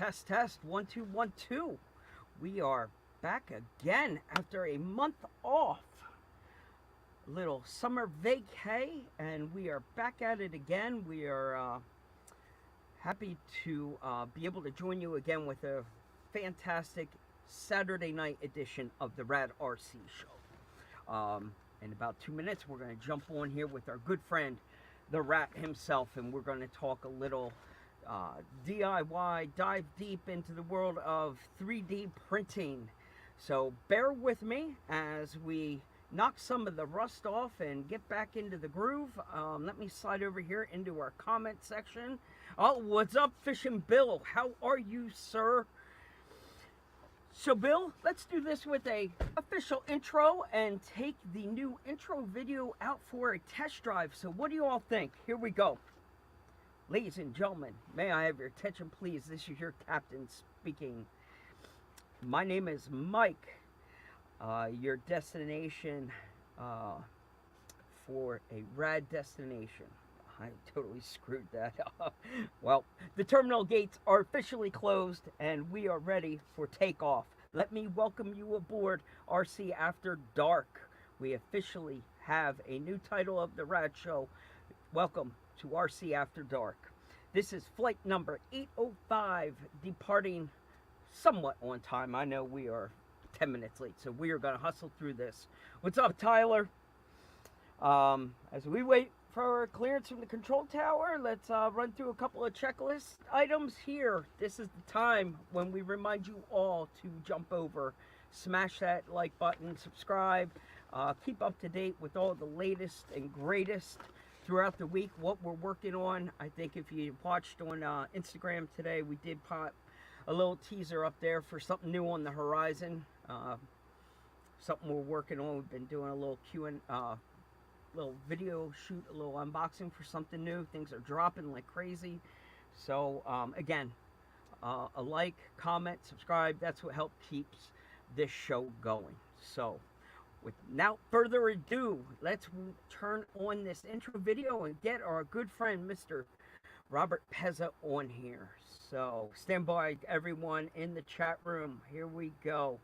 Test. 1 2 1 2. We are back again after a month off. Little summer vacay, and we are back at it again. We are happy to be able to join you again with a fantastic Saturday night edition of the Rad RC Show. In about 2 minutes, we're going to jump on here with our good friend, the Rat himself, and we're going to talk a little DIY, dive deep into the world of 3D printing. So bear with me as we knock some of the rust off and get back into the groove. Let me slide over here into our comment section. Oh, what's up, Fishing Bill? How are you, sir? So, Bill, let's do this with a official intro and take the new intro video out for a test drive. So what do you all think? Here we go. Ladies and gentlemen, may I have your attention, please? This is your captain speaking. My name is Mike. Your destination for a rad destination. I totally screwed that up. Well, the terminal gates are officially closed and we are ready for takeoff. Let me welcome you aboard RC After Dark. We officially have a new title of the Rad Show. Welcome to RC After Dark. This is flight number 805, departing somewhat on time. I know we are 10 minutes late, so we are going to hustle through this. What's up, Tyler? As we wait for clearance from the control tower, let's run through a couple of checklist items here. This is the time when we remind you all to jump over, smash that like button, subscribe, keep up to date with all the latest and greatest throughout the week, what we're working on. I think if you watched on Instagram today, we did pop a little teaser up there for something new on the horizon, something we're working on. We've been doing a little little video shoot, a little unboxing for something new. Things are dropping like crazy. So again, a like, comment, subscribe, that's what helps keeps this show going. So without further ado, let's turn on this intro video and get our good friend Mr. Robert Pezza on here. So stand by, everyone in the chat room. Here we go.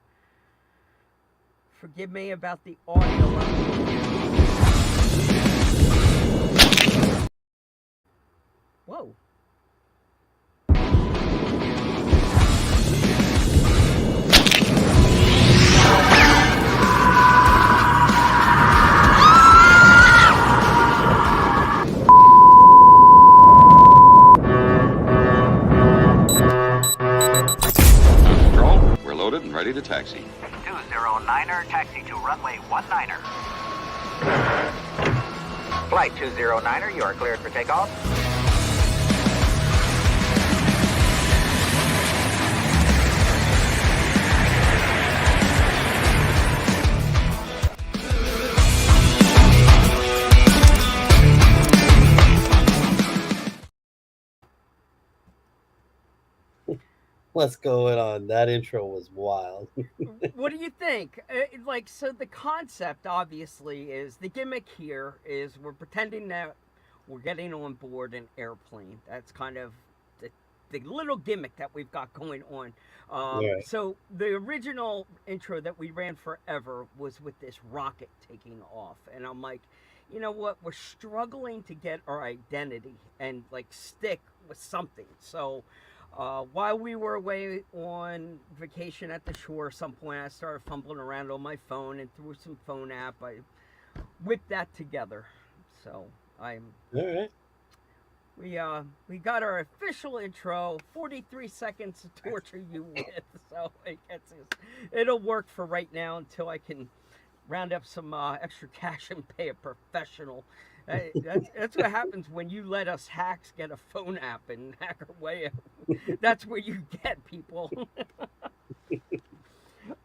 Forgive me about the audio level. Whoa. Control, we're loaded and ready to taxi. 209er, taxi to runway 19er. Flight 209er, you are cleared for takeoff. What's going on? That intro was wild. What do you think? So the concept, obviously, is the gimmick here is we're pretending that we're getting on board an airplane. That's kind of the little gimmick that we've got going on. Right. So the original intro that we ran forever was with this rocket taking off. And I'm like, you know what? We're struggling to get our identity and like stick with something. So while we were away on vacation at the shore, at some point I started fumbling around on my phone, and through some phone app, I whipped that together. So All right. we got our official intro, 43 seconds to torture you with. So it'll work for right now until I can round up some extra cash and pay a professional. That's what happens when you let us hacks get a phone app and hack our way out. That's where you get people.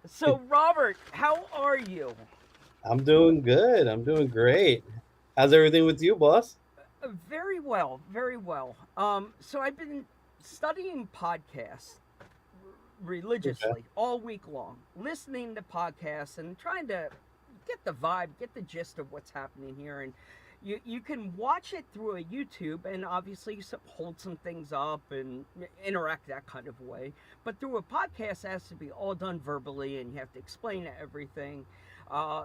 So, Robert, how are you? I'm doing good. I'm doing great. How's everything with you, boss? Very well, very well. So I've been studying podcasts religiously all week long, listening to podcasts and trying to get the vibe, get the gist of what's happening here. And You can watch it through a YouTube, and obviously you hold some things up and interact that kind of way. But through a podcast, it has to be all done verbally, and you have to explain everything.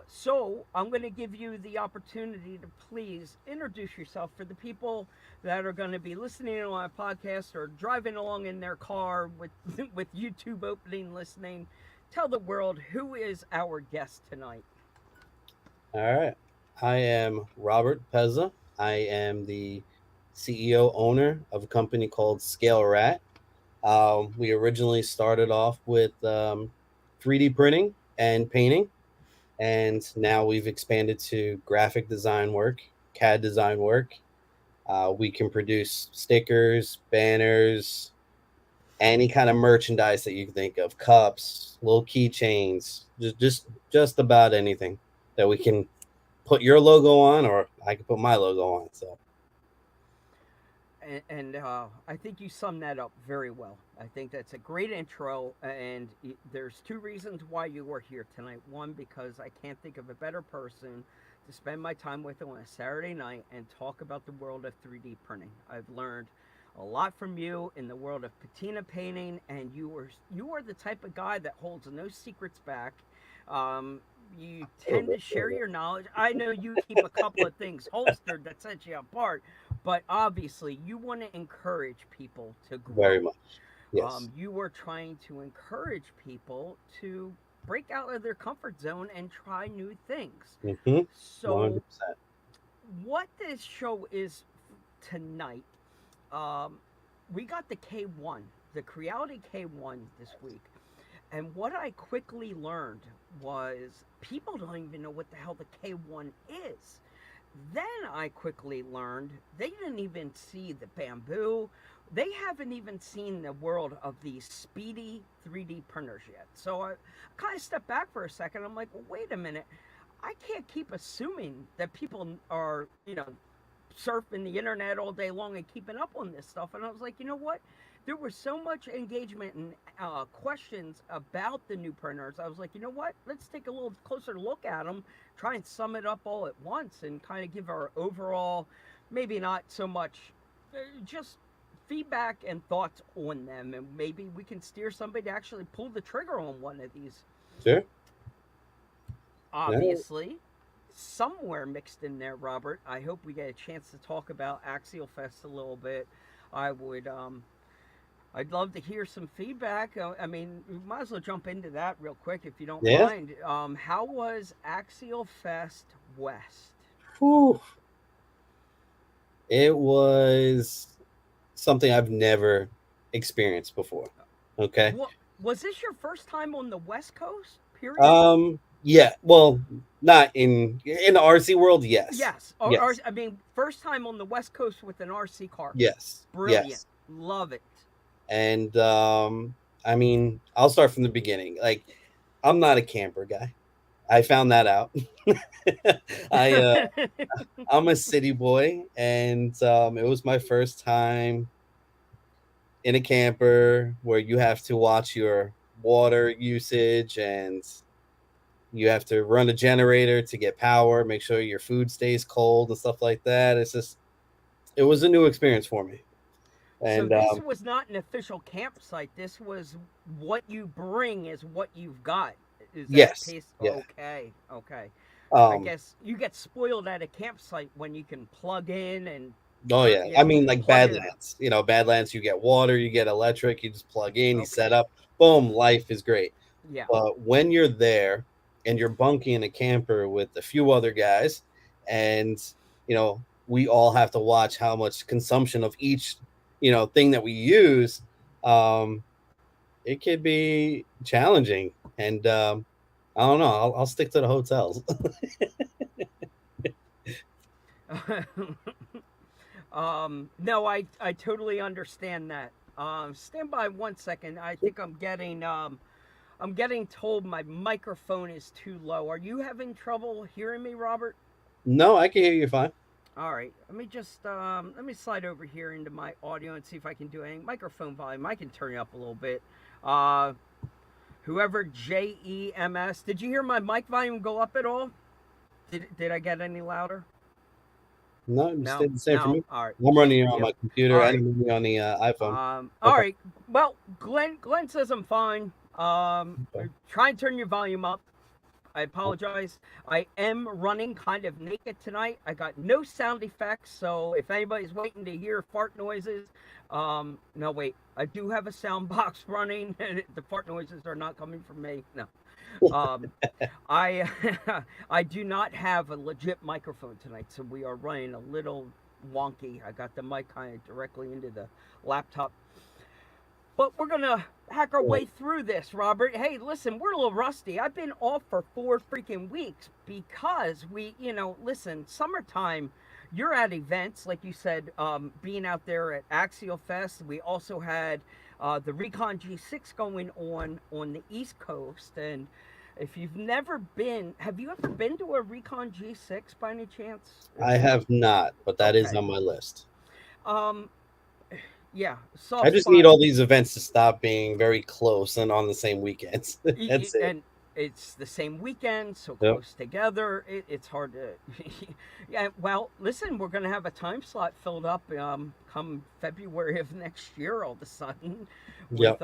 So I'm going to give you the opportunity to please introduce yourself for the people that are going to be listening to my podcast or driving along in their car with with YouTube opening, listening. Tell the world who is our guest tonight. All right. I am Robert Pezza. I am the CEO owner of a company called Scale Rat. We originally started off with 3D printing and painting, and now we've expanded to graphic design work, CAD design work. We can produce stickers, banners, any kind of merchandise that you can think of, cups, little keychains, just about anything that we can put your logo on, or I can put my logo on. So And I think you summed that up very well. I think that's a great intro, and there's two reasons why you are here tonight. One, because I can't think of a better person to spend my time with on a Saturday night and talk about the world of 3D printing. I've learned a lot from you in the world of patina painting, and you are the type of guy that holds no secrets back. Um, you tend to share your knowledge. I know you keep a couple of things holstered that set you apart, but obviously you want to encourage people to very grow. much, yes. You are trying to encourage people to break out of their comfort zone and try new things. Mm-hmm. So 100%. what this show is tonight, um, we got the K1, the Creality K1 this week. And what I quickly learned was people don't even know what the hell the K1 is. Then I quickly learned they didn't even see the bamboo. They haven't even seen the world of these speedy 3D printers yet. So I kind of stepped back for a second. I'm like, well, wait a minute. I can't keep assuming that people are, surfing the internet all day long and keeping up on this stuff. And I was like, you know what? There was so much engagement and questions about the new printers. I was like, you know what? Let's take a little closer look at them, try and sum it up all at once, and kind of give our overall, maybe not so much, just feedback and thoughts on them. And maybe we can steer somebody to actually pull the trigger on one of these. Sure. Obviously, somewhere mixed in there, Robert, I hope we get a chance to talk about Axial Fest a little bit. I'd love to hear some feedback. I mean, we might as well jump into that real quick if you don't mind. How was Axial Fest West? Whew. It was something I've never experienced before. Okay. Was this your first time on the West Coast? Period. Yeah. Well, not in the RC world. Yes. Yes. Yes. I mean, first time on the West Coast with an RC car. Yes. Brilliant. Yes. Love it. And I mean, I'll start from the beginning. Like, I'm not a camper guy. I found that out. I'm a city boy, and it was my first time in a camper where you have to watch your water usage, and you have to run a generator to get power, make sure your food stays cold and stuff like that. It was a new experience for me. And so this was not an official campsite. This was what you bring is what you've got. Is that yes. Case? Yeah. Okay. I guess you get spoiled at a campsite when you can plug in and. Oh yeah. I mean, like Badlands. Badlands. You get water, you get electric. You just plug in, you set up. Boom. Life is great. Yeah. But when you're there and you're bunking in a camper with a few other guys, and we all have to watch how much consumption of each thing that we use, it could be challenging. And I don't know, I'll stick to the hotels. No, I totally understand that. Stand by 1 second. I think I'm getting told my microphone is too low. Are you having trouble hearing me, Robert? No, I can hear you fine. All right, let me just let me slide over here into my audio and see if I can do anything. Microphone volume, I can turn it up a little bit. Whoever JEMS, did you hear my mic volume go up at all? Did I get any louder? No, it No, stayed the same for no. me. All right, I'm running same it for on you. my computer All and right. I'm running it on the iPhone. All Okay. right. Well, Glenn says I'm fine. Okay. Try and turn your volume up. I apologize. I am running kind of naked tonight. I got no sound effects, so if anybody's waiting to hear fart noises, no, wait. I do have a sound box running. The fart noises are not coming from me. No. Um, I I do not have a legit microphone tonight, so we are running a little wonky. I got the mic kind of directly into the laptop. But we're gonna hack our Yeah. way through this, Robert. Hey, listen, we're a little rusty. I've been off for 4 freaking weeks because listen, summertime. You're at events, like you said, being out there at Axial Fest. We also had the Recon G6 going on the East Coast, and if you've never been, have you ever been to a Recon G6 by any chance? I have not, but that is Okay. on my list. Um, yeah, I soft just need spot. all these events to stop being very close and on the same weekends. That's it. And it's the same weekend, so Yep. close together. It's hard to. Yeah, well, listen, we're going to have a time slot filled up come February of next year. All of a sudden, with Yep.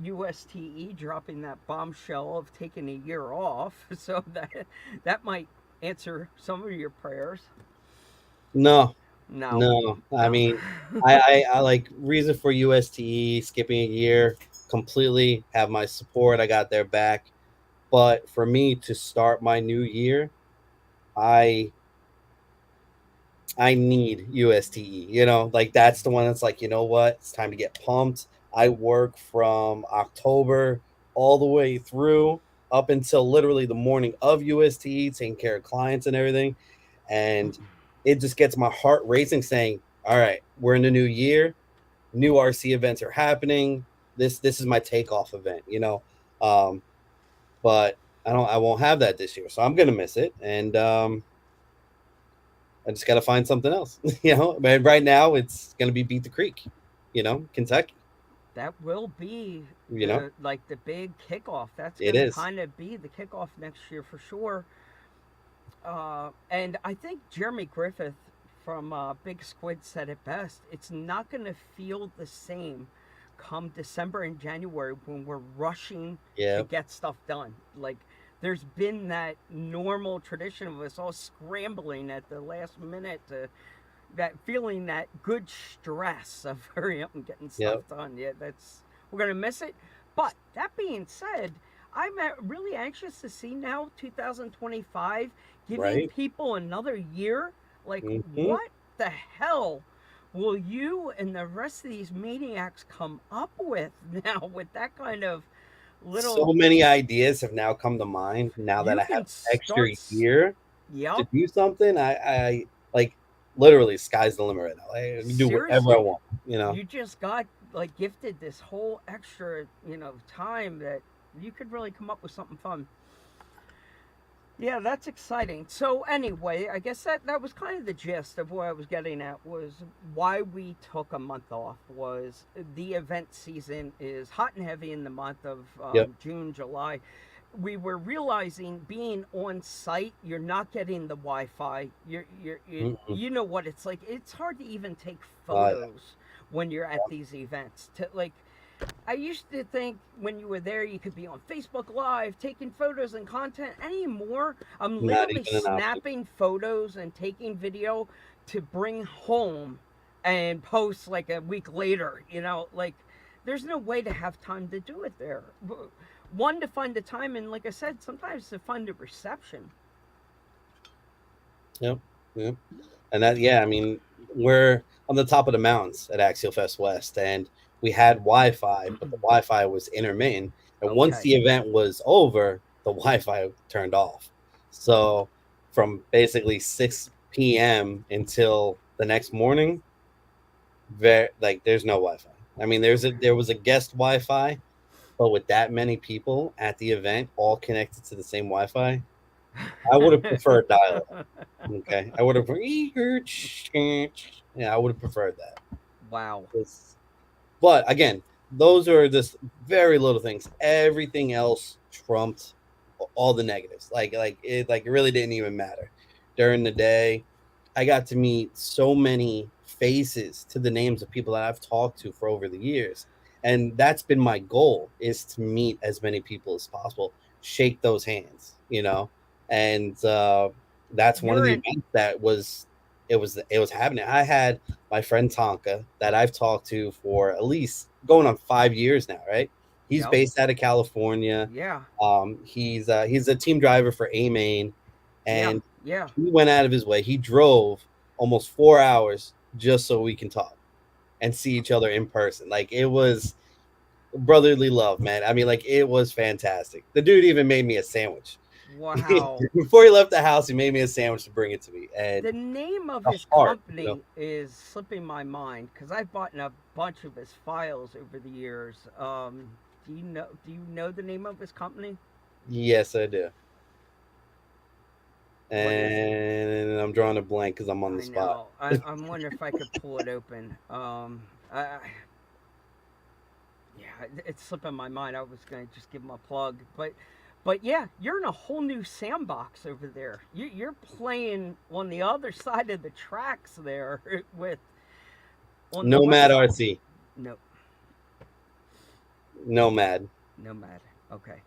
USTE dropping that bombshell of taking a year off, so that might answer some of your prayers. No, No, no. I no. mean, I like reason for USTE skipping a year completely have my support. I got their back. But for me to start my new year, I I need USTE. Like that's the one that's like, you know what? It's time to get pumped. I work from October all the way through up until literally the morning of USTE, taking care of clients and everything. And it just gets my heart racing saying, all right, we're in the new year. New RC events are happening. This is my takeoff event. Um, but I won't have that this year. So I'm gonna miss it. And I just got to find something else. But right now it's going to be Beat the Creek, Kentucky. That will be You know, the big kickoff. That's it going to is. kind of be the kickoff next year for sure. And I think Jeremy Griffith from Big Squid said it best. It's not going to feel the same come December and January when we're rushing to Yeah, get stuff done. Like, there's been that normal tradition of us all scrambling at the last minute to that feeling, that good stress of hurry up and getting yeah, stuff done. Yeah, we're gonna miss it. But that being said, I'm really anxious to see now 2025 giving right. people another year. Like, Hmm. what the hell will you and the rest of these maniacs come up with now with that kind of So little? many ideas have now come to mind now that You I have can an extra start. year to Yep. do something. I like literally sky's the limit right now. I can do whatever I Seriously, want. you just got like gifted this whole extra, time that you could really come up with something fun. Yeah, that's exciting. So anyway, I guess that was kind of the gist of what I was getting at, was why we took a month off. Was the event season is hot and heavy in the month of Yep. June, July. We were realizing being on site, you're not getting the Wi-Fi. Mm-mm. You know what it's like. It's hard to even take Yeah. photos when you're at these events. To like, I used to think when you were there, you could be on Facebook Live taking photos and content. Anymore, I'm Not literally even an option. snapping photos and taking video to bring home and post like a week later. Like, there's no way to have time to do it there. One, to find the time, and like I said, sometimes to find the reception. Yep. Yep. And that, yeah, I mean, we're on the top of the mountains at Axial Fest West, and we had Wi-Fi, but the Wi-Fi was intermittent. And once Okay. the event was over, the Wi-Fi turned off. So from basically 6 p.m. until the next morning, there's no Wi-Fi. I mean, there was a guest Wi-Fi, but with that many people at the event, all connected to the same Wi-Fi, I would have preferred dial-up. Okay, I would have. Yeah, I would have preferred that. Wow. But again, those are just very little things. Everything else trumped all the negatives. Like it really didn't even matter during the day. I got to meet so many faces to the names of people that I've talked to for over the years. And that's been my goal, is to meet as many people as possible, shake those hands, you know. And that's one of You're the in. events that was happening. I had my friend Tonka that I've talked to for at least going on 5 years now, right? He's Yep. based out of California. Yeah. He's a team driver for A Main, Yeah. and Yeah. he went out of his way. He drove almost 4 hours just so we can talk and see each other in person. Like, it was brotherly love, man. I mean, like, it was fantastic. The dude even made me a sandwich. Wow. Before he left the house, he made me a sandwich to bring it to me. And The name of the his heart, you know. company is slipping my mind because I've bought a bunch of his files over the years. Do you know the name of his company? Yes, I do. What is it? And I'm drawing a blank because I'm on the I spot. know. I'm wondering if I could pull it open. Yeah, it's slipping my mind. I was gonna just give him a plug, but yeah, you're in a whole new sandbox over there. You're playing on the other side of the tracks there with on the west Nomad side. RC. No, Nomad. Nomad. Okay.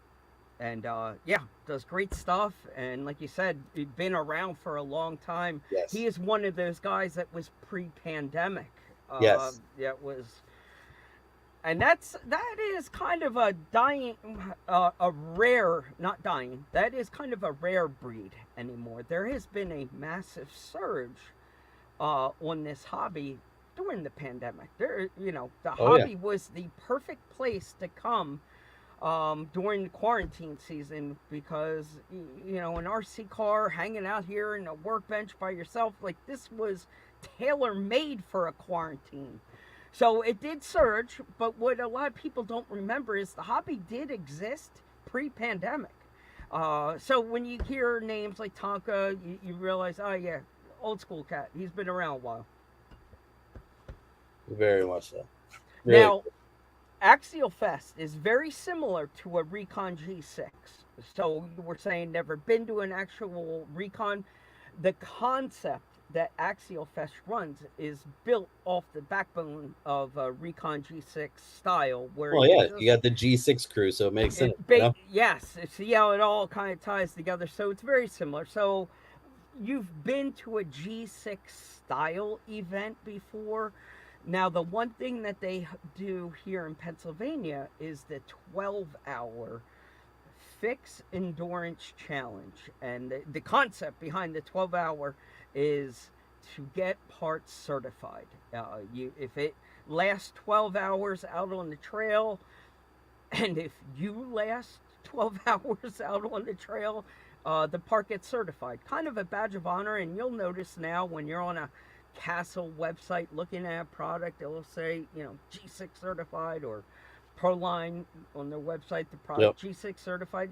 And yeah, does great stuff. And like you said, he's been around for a long time. Yes. He is one of those guys that was pre-pandemic. Yes. That was, and that is kind of a dying, a rare, not dying. That is kind of a rare breed anymore. There has been a massive surge on this hobby during the pandemic. The Oh, yeah. hobby was the perfect place to come during the quarantine season because an RC car hanging out here in a workbench by yourself, like, this was tailor made for a quarantine. So it did surge, but what a lot of people don't remember is the hobby did exist pre-pandemic. So when you hear names like Tonka, you realize, oh yeah, old school cat, he's been around a while. Very much so. Really. Now, Axial Fest is very similar to a Recon G6. So you were saying never been to an actual Recon. The concept that Axial Fest runs is built off the backbone of a Recon G6 style, where Well, yeah, you got the G6 crew, so it makes sense. yes, see how it all kind of ties together. So it's very similar. So you've been to a G6 style event before. Now, the one thing that they do here in Pennsylvania is the 12-hour fix endurance challenge. And the concept behind the 12-hour is to get parts certified. If it lasts 12 hours out on the trail, and if you last 12 hours out on the trail, the part gets certified. Kind of a badge of honor. And you'll notice now when you're on a Castle website looking at a product, it'll say, G6 certified, or Proline on their website, the product, yep, G6 certified.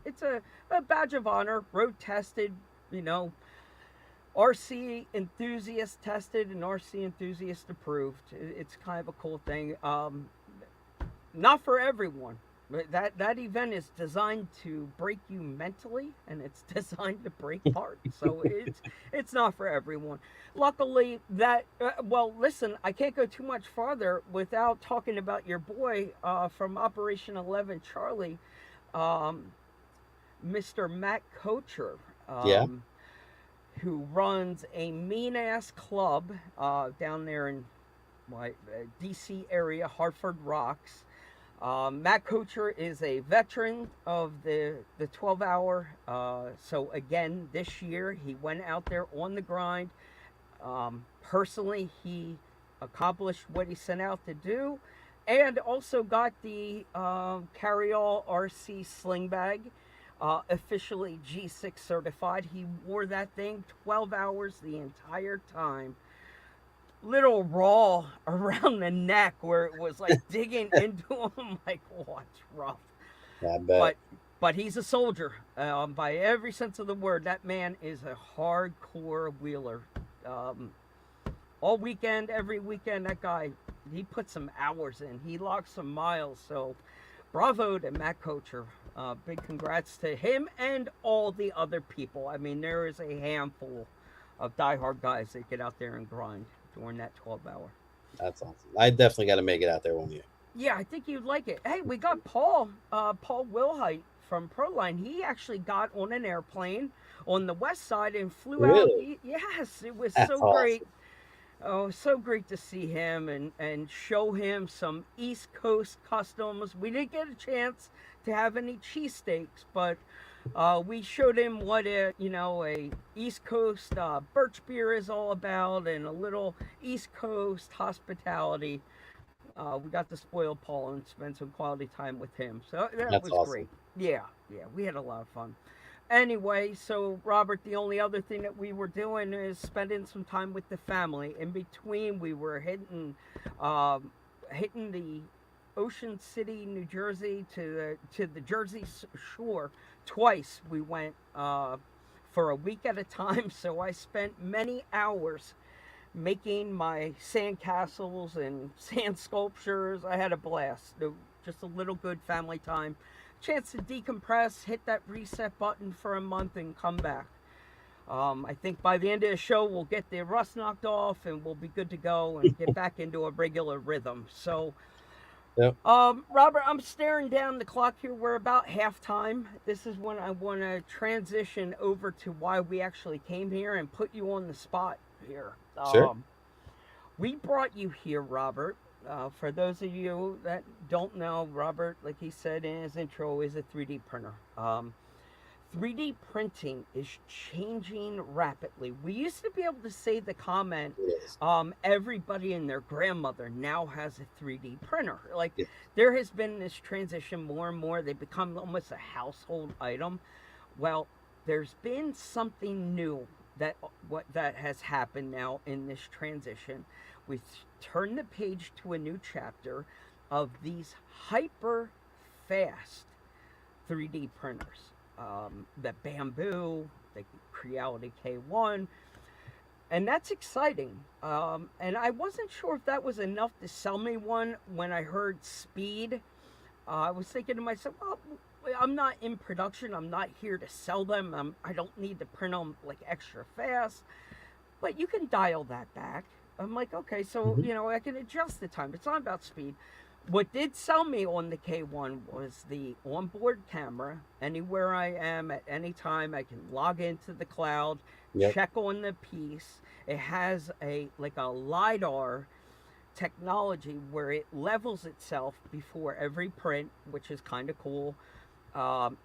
It's a badge of honor, road tested, RC enthusiast tested and RC enthusiast approved. It's kind of a cool thing. Not for everyone. That event is designed to break you mentally, and it's designed to break parts. So it's not for everyone. Luckily, listen, I can't go too much farther without talking about your boy from Operation 11 Charlie, Mr. Matt Kocher, Yeah. who runs a mean-ass club down there in D.C. area, Hartford Rocks. Matt Kocher is a veteran of the 12-hour. So again, this year he went out there on the grind. Personally, he accomplished what he set out to do, and also got the Carryall RC sling bag officially G6 certified. He wore that thing 12 hours the entire time. Little raw around the neck where it was like digging into him. Like, oh, it's rough. I bet. But he's a soldier by every sense of the word. That man is a hardcore wheeler. All weekend, every weekend, that guy, he put some hours in. He logged some miles. So bravo to Matt Kocher. Big congrats to him and all the other people. I mean, there is a handful of diehard guys that get out there and grind during that 12 hour. That's awesome. I definitely got to make it out there one year. Yeah, I think you'd like it. Hey, we got Paul Wilhite from Proline. He actually got on an airplane on the west side and flew out. Really? Yes, it was That's so great. awesome. Oh, so great to see him and show him some East Coast customs. We didn't get a chance to have any cheesesteaks, but we showed him what a East Coast birch beer is all about, and a little East Coast hospitality. We got to spoil Paul and spend some quality time with him, so that That's was awesome. great. Yeah, yeah, we had a lot of fun. Anyway, so Robert, the only other thing that we were doing is spending some time with the family. In between, we were hitting the Ocean City, New Jersey to the Jersey Shore twice. We went for a week at a time, so I spent many hours making my sand castles and sand sculptures. I had a blast. Just a little good family time. Chance to decompress, hit that reset button for a month, and come back. I think by the end of the show, we'll get the rust knocked off and we'll be good to go and get back into a regular rhythm. So, Yep. Robert, I'm staring down the clock here. We're about halftime. This is when I want to transition over to why we actually came here and put you on the spot here. Sure. We brought you here, Robert. For those of you that don't know, Robert, like he said in his intro, is a 3D printer. 3D printing is changing rapidly. We used to be able to say the comment, Yes. everybody and their grandmother now has a 3D printer. Like, Yes. there has been this transition more and more. They become almost a household item. Well, there's been something new that has happened now in this transition. We turn the page to a new chapter of these hyper fast 3D printers. The Bamboo, the Creality K1, and that's exciting. And I wasn't sure if that was enough to sell me one when I heard speed. I was thinking to myself, well, I'm not in production. I'm not here to sell them. I don't need to print them like extra fast. But you can dial that back. I'm like, okay, so, I can adjust the time. It's not about speed. What did sell me on the K1 was the onboard camera. Anywhere I am at any time, I can log into the cloud, Yep. check on the piece. It has a LiDAR technology where it levels itself before every print, which is kind of cool.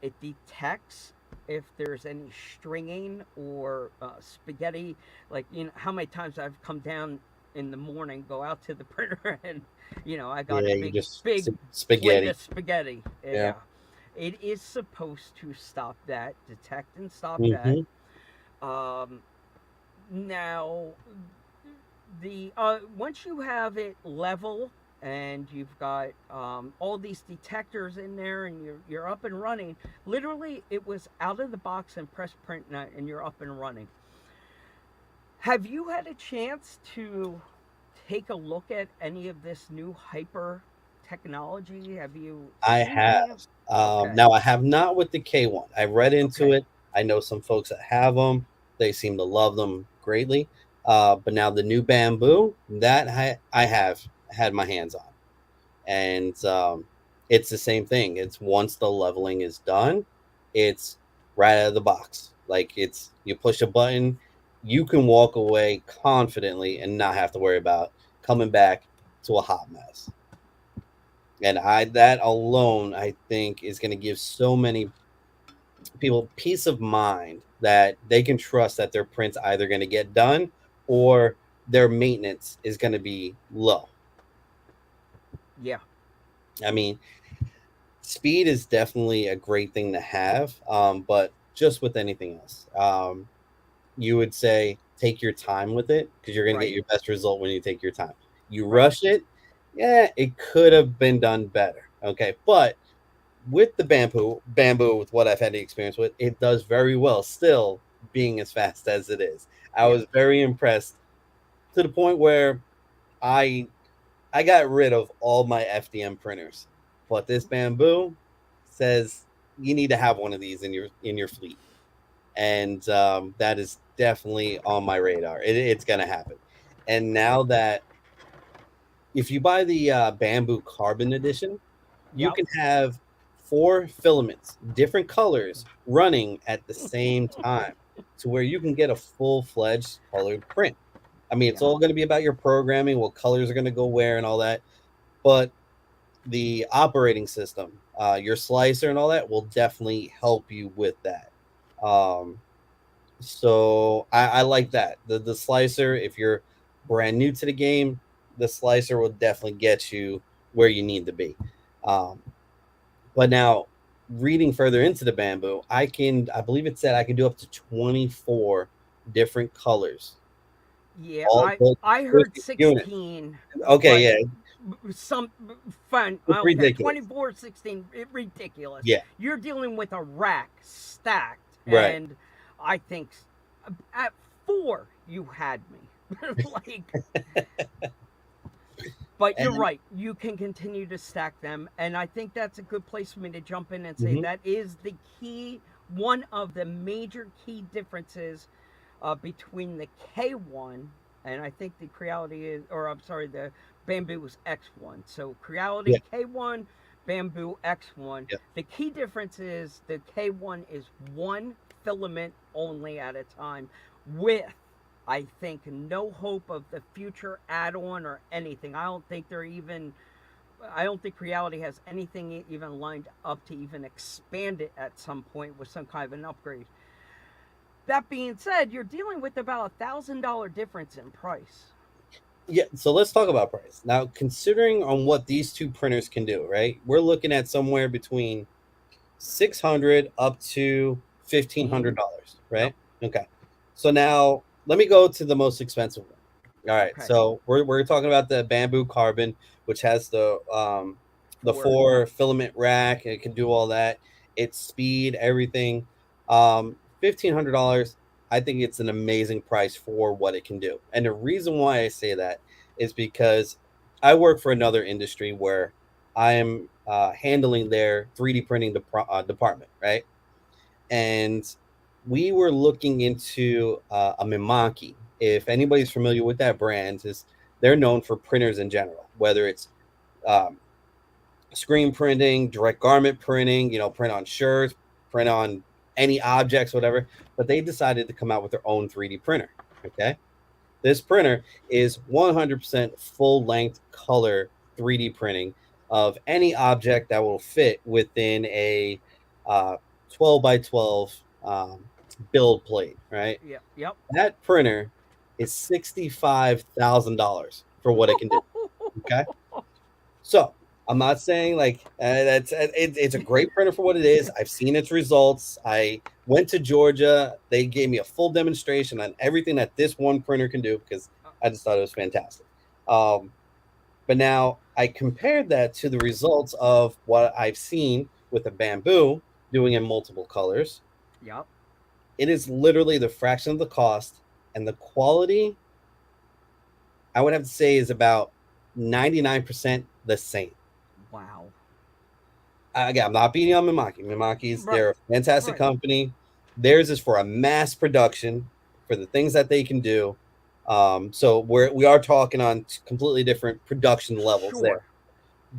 It detects if there's any stringing or spaghetti. Like, how many times I've come down in the morning, go out to the printer, and I got Yeah, a you big just plate spaghetti. of spaghetti. Yeah. It is supposed to stop that, detect and stop hmm that. Now, the once you have it level and you've got all these detectors in there and you're up and running, literally it was out of the box and press print and you're up and running. Have you had a chance to take a look at any of this new hyper technology? Have you I seen any of? have. Okay. Now I have not with the K1. I read into Okay. it. I know some folks that have them. They seem to love them greatly. But now the new Bamboo that I have had my hands on, and it's the same thing. It's once the leveling is done, it's right out of the box. Like, it's you push a button, you can walk away confidently and not have to worry about coming back to a hot mess. And that alone, I think, is going to give so many people peace of mind that they can trust that their print's either going to get done or their maintenance is going to be low. Yeah. I mean, speed is definitely a great thing to have, but just with anything else, you would say take your time with it because you're going to get Right. your best result when you take your time. You Right. rush it, yeah, it could have been done better. Okay, but with the bamboo, with what I've had the experience with, it does very well still being as fast as it is. I Yeah. was very impressed to the point where I I got rid of all my FDM printers, but this bamboo says you need to have one of these in your fleet, and that is definitely on my radar. It's gonna happen. And now that if you buy the bamboo carbon edition, you Yep. can have 4 filaments, different colors, running at the same time, to where you can get a full-fledged colored print. I mean, it's Yeah. all going to be about your programming, what colors are going to go where, and all that. But the operating system, your slicer, and all that will definitely help you with that. Um, so I like that. The slicer, if you're brand new to the game, the slicer will definitely get you where you need to be. Um, but now, reading further into the bamboo, I believe it said I can do up to 24 different colors. Yeah, All those I with heard the unit. 16, Okay, but yeah, some fine. it's Okay, ridiculous. 24, 16, ridiculous. Yeah, You're dealing with a rack stacked, right. and I think at 4 you had me. Like, but you're And right. You can continue to stack them, and I think that's a good place for me to jump in and say mhm, that is the key. One of the major key differences between the K1 and I think the Creality is, or I'm sorry, the Bamboo was X1. So yeah, Creality K1, Bamboo X1. yeah, The key difference is the K1 is one filament only at a time with, I think, no hope of the future add-on or anything. I don't think Reality has anything even lined up to even expand it at some point with some kind of an upgrade. That being said, you're dealing with about $1,000 difference in price. yeah. So let's talk about price now. Considering on what these two printers can do, right? We're looking at somewhere between 600 up to Mm-hmm. $1,500, Yep. right? Okay. So now let me go to the most expensive one. All right. Okay. So we're talking about the bamboo carbon, which has the For 4 filament rack. It can do all that. Its speed, everything. $1,500. I think it's an amazing price for what it can do. And the reason why I say that is because I work for another industry where I am handling their 3D printing department, right? And we were looking into a Mimaki. If anybody's familiar with that brand, is they're known for printers in general, whether it's um, screen printing, direct garment printing, print on shirts, print on any objects, whatever. But they decided to come out with their own 3D printer. Okay, this printer is 100% full length color 3D printing of any object that will fit within a uh, 12 by 12 build plate, right? yep, yep. That printer is $65,000 for what it can do. Okay. So I'm not saying like it's a great printer for what it is. I've seen its results. I went to Georgia. They gave me a full demonstration on everything that this one printer can do because I just thought it was fantastic. Um, but now I compared that to the results of what I've seen with a bamboo doing in multiple colors. Yep. It is literally the fraction of the cost, and the quality I would have to say is about 99% the same. Wow. Again, I'm not beating on Mimaki. Mimaki's Right. they're a fantastic Right. company. Theirs is for a mass production for the things that they can do. So we are talking on completely different production levels there. Sure.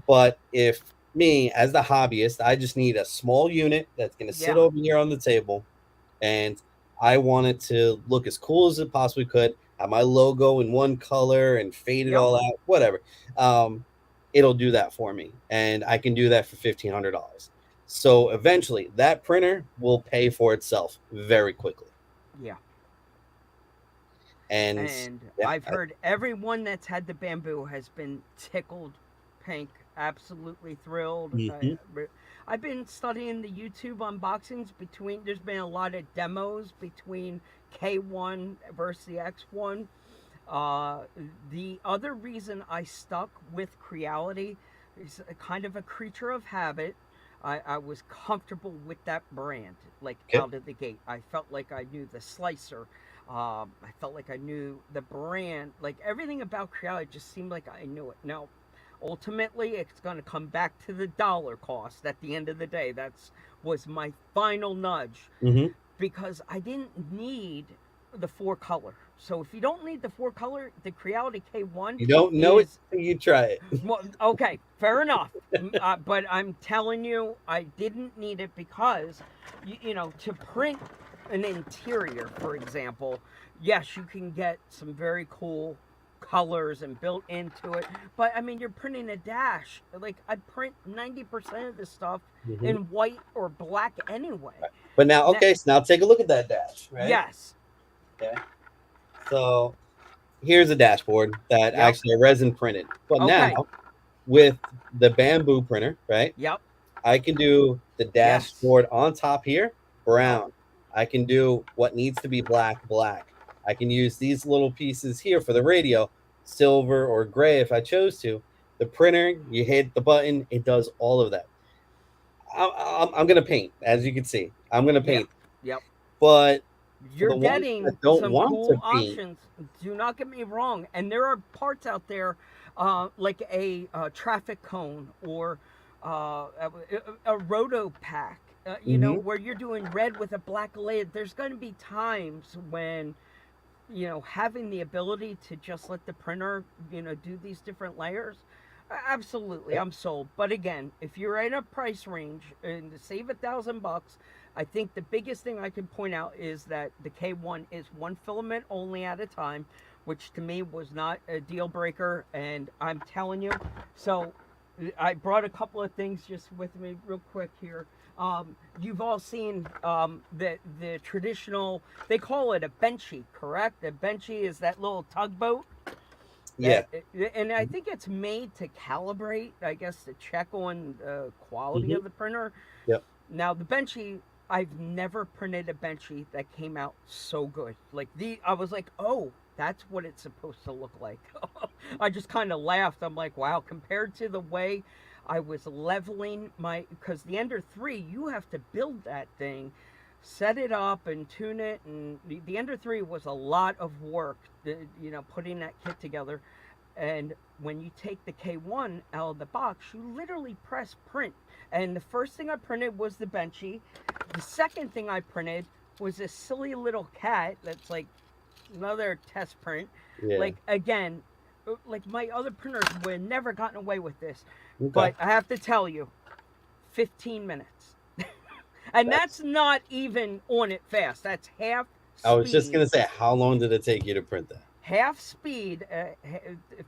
But if me as the hobbyist, I just need a small unit that's going to sit Yeah. over here on the table, and I want it to look as cool as it possibly could. Have my logo in one color and fade it Yep. all out, whatever. Um, it'll do that for me, and I can do that for $1,500. So eventually, that printer will pay for itself very quickly. Yeah. And And yeah, I've heard everyone that's had the bamboo has been tickled pink, absolutely thrilled. mhm, I've been studying the YouTube unboxings between, there's been a lot of demos between K1 versus the X1. Uh, the other reason I stuck with Creality is a kind of a creature of habit. I was comfortable with that brand, like okay, out of the gate. I felt like I knew the slicer. I felt like I knew the brand. Like everything about Creality just seemed like I knew it. Now, ultimately, it's going to come back to the dollar cost at the end of the day. That's was my final nudge mhm, because I didn't need the 4-color. So if you don't need the 4-color, the Creality K1 You don't know it is until you try it. well, okay, fair enough. But I'm telling you, I didn't need it because, to print an interior, for example, yes, you can get some very cool colors and built into it. But I mean, you're printing a dash. Like, I print 90% of the stuff Mhm. in white or black anyway. But now, okay, so now take a look at that dash, right? Yes. Okay. So here's a dashboard that Yep. actually a resin printed. But Okay. now with the bamboo printer, right? Yep. I can do the Yes. dashboard on top here, brown. I can do what needs to be black. I can use these little pieces here for the radio, silver or gray if I chose to. The printer, you hit the button, it does all of that. I'm going to paint, as you can see. I'm going to paint. Yep. But for You're the ones getting that don't some want cool to paint, options. Do not get me wrong. And there are parts out there, like a traffic cone or a roto pack, where you're doing red with a black lid. There's going to be times when, having the ability to just let the printer, do these different layers. Absolutely, I'm sold. But again, if you're in a price range and to save $1,000, I think the biggest thing I can point out is that the K1 is one filament only at a time, which to me was not a deal breaker. And I'm telling you, so I brought a couple of things just with me real quick here. You've all seen the traditional, they call it a benchy, correct? A benchy is that little tugboat. yeah. And I think it's made to calibrate, I guess, to check on the quality of the printer. Yep. Now, the benchy, I've never printed a benchy that came out so good. Like, I was like, oh, that's what it's supposed to look like. I just kind of laughed. I'm like, wow, compared to the way I was leveling because the Ender 3, you have to build that thing, set it up and tune it, and the Ender 3 was a lot of work, putting that kit together. And when you take the K1 out of the box, you literally press print. And the first thing I printed was the benchy. The second thing I printed was this silly little cat that's like another test print. Yeah. Like, again, like my other printers would have never gotten away with this. Okay. But I have to tell you, 15 minutes. And that's not even on it fast. That's half speed. I was just going to say, how long did it take you to print that? Half speed,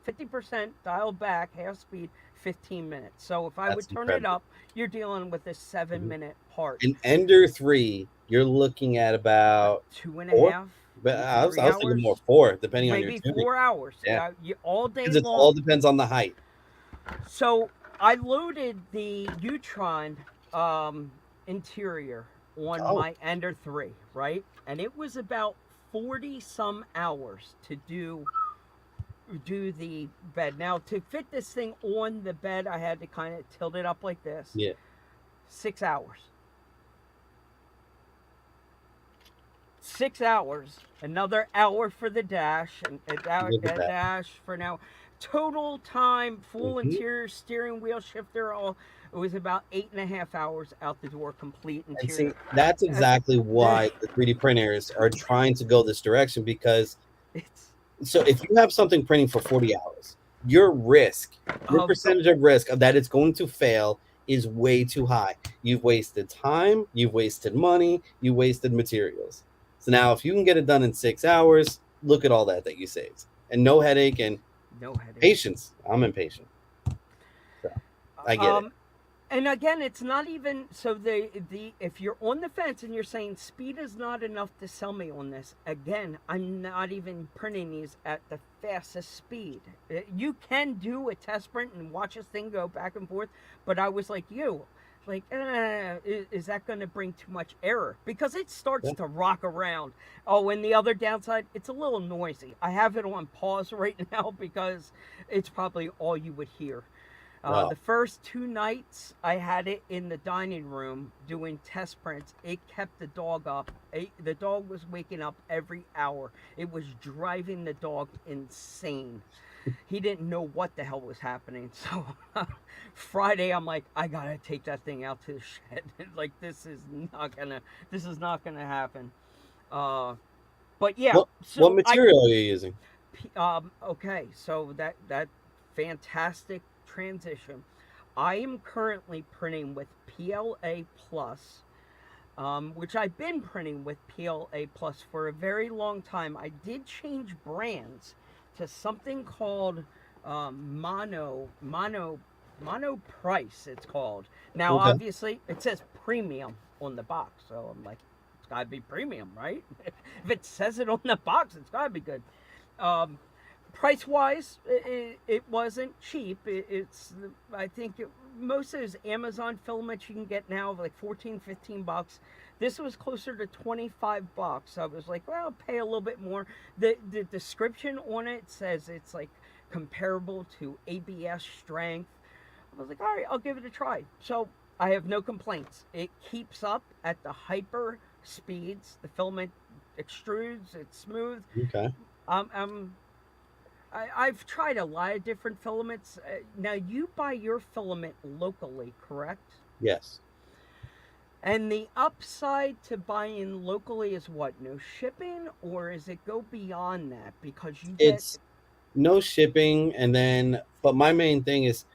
50% dialed back, half speed, 15 minutes. So if I would turn it up, you're dealing with a 7-minute part. In Ender 3, you're looking at about 2.5. But I was thinking more 4, depending on your maybe tuning. 4 hours. Yeah. All day Because it long. all depends on the height. So I loaded the Utron interior on my Ender 3, right? And it was about 40 some hours to do the bed. Now, to fit this thing on the bed, I had to kind of tilt it up like this. Yeah. 6 hours. 6 hours. Another hour for the dash, and a dash for now. Total time, full interior, steering wheel, shifter, all. It was about 8.5 hours out the door, complete interior. And see, that's exactly why the 3D printers are trying to go this direction, because so if you have something printing for 40 hours, your percentage of risk of that it's going to fail is way too high. You've wasted time, you've wasted money, you wasted materials. So now if you can get it done in 6 hours, look at all that you saved. And no headache and patience. I'm impatient. So I get it. And again, it's not even so the if you're on the fence and you're saying speed is not enough to sell me on this, again, I'm not even printing these at the fastest speed. You can do a test print and watch this thing go back and forth, but I was like you, like, is that going to bring too much error? Because it starts to rock around. Oh, and the other downside, it's a little noisy. I have it on pause right now because it's probably all you would hear. Wow. The first 2 nights I had it in the dining room doing test prints, it kept the dog up. The dog was waking up every hour. It was driving the dog insane. He didn't know what the hell was happening. So Friday, I'm like, I gotta take that thing out to the shed. Like, this is not gonna happen. But yeah, What so material are you using? okay, so that fantastic transition. I am currently printing with PLA Plus, which I've been printing with PLA Plus for a very long time. I did change brands to something called Mono Price. It's called now. Okay. Obviously, it says premium on the box, so I'm like, it's gotta be premium, right? If it says it on the box, it's gotta be good. Um, Price wise, it wasn't cheap. It's I think most of those Amazon filaments you can get now like 14, 15 bucks. This was closer to 25 bucks. I was like, well, I'll pay a little bit more. The description on it says it's like comparable to ABS strength. I was like, all right, I'll give it a try. So I have no complaints. It keeps up at the hyper speeds. The filament extrudes. It's smooth. Okay. I'm I've tried a lot of different filaments. Now, you buy your filament locally, correct? Yes. And the upside to buying locally is what? No shipping? Or is it go beyond that? Because you get. It's no shipping, and then but my main thing is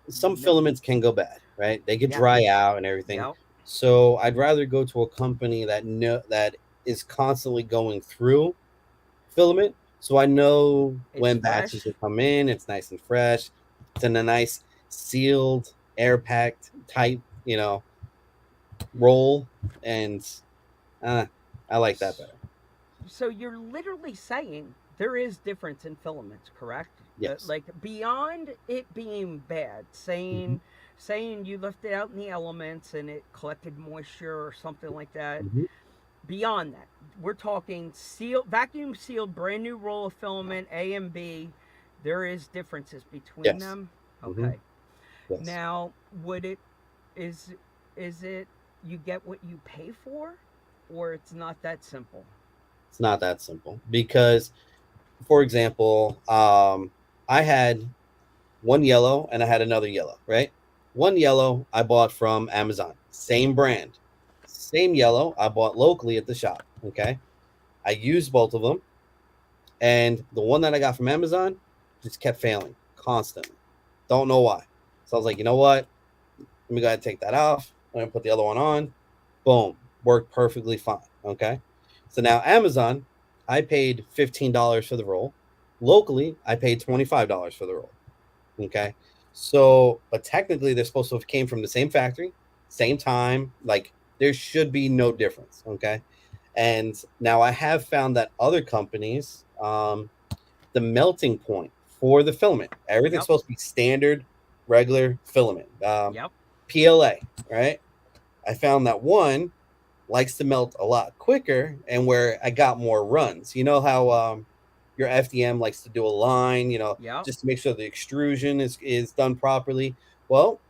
some No, filaments can go bad, right? They could yeah, dry out and everything. yeah. So I'd rather go to a company that is constantly going through filament, so I know It's when batches fresh. will come in. It's nice and fresh. It's in a nice sealed, air packed type, roll, and I like that better. So you're literally saying there is difference in filaments, correct? Yes. Like beyond it being bad, Hmm. saying you left it out in the elements and it collected moisture or something like that. Hmm. Beyond that, we're talking sealed, vacuum sealed, brand new roll of filament A and B. There is differences between Yes. them. Hmm. Okay. Yes. Now, would it is is it you get what you pay for, or it's not that simple? It's not that simple because, for example, I had one yellow and I had another yellow, right? One yellow I bought from Amazon, same brand, same yellow I bought locally at the shop. Okay. I used both of them, and the one that I got from Amazon just kept failing constantly. Don't know why. So I was like, you know what? Let me go ahead and take that off. I'm going to put the other one on. Boom. Worked perfectly fine. Okay. So now Amazon, I paid $15 for the roll. Locally, I paid $25 for the roll. Okay. So, but technically, they're supposed to have came from the same factory, same time. Like there should be no difference. Okay. And now I have found that other companies, the melting point for the filament, everything's Yep. supposed to be standard, regular filament, Yep. PLA, right? I found that one likes to melt a lot quicker and where I got more runs. You know how your FDM likes to do a line, Yep. just to make sure the extrusion is done properly. Well,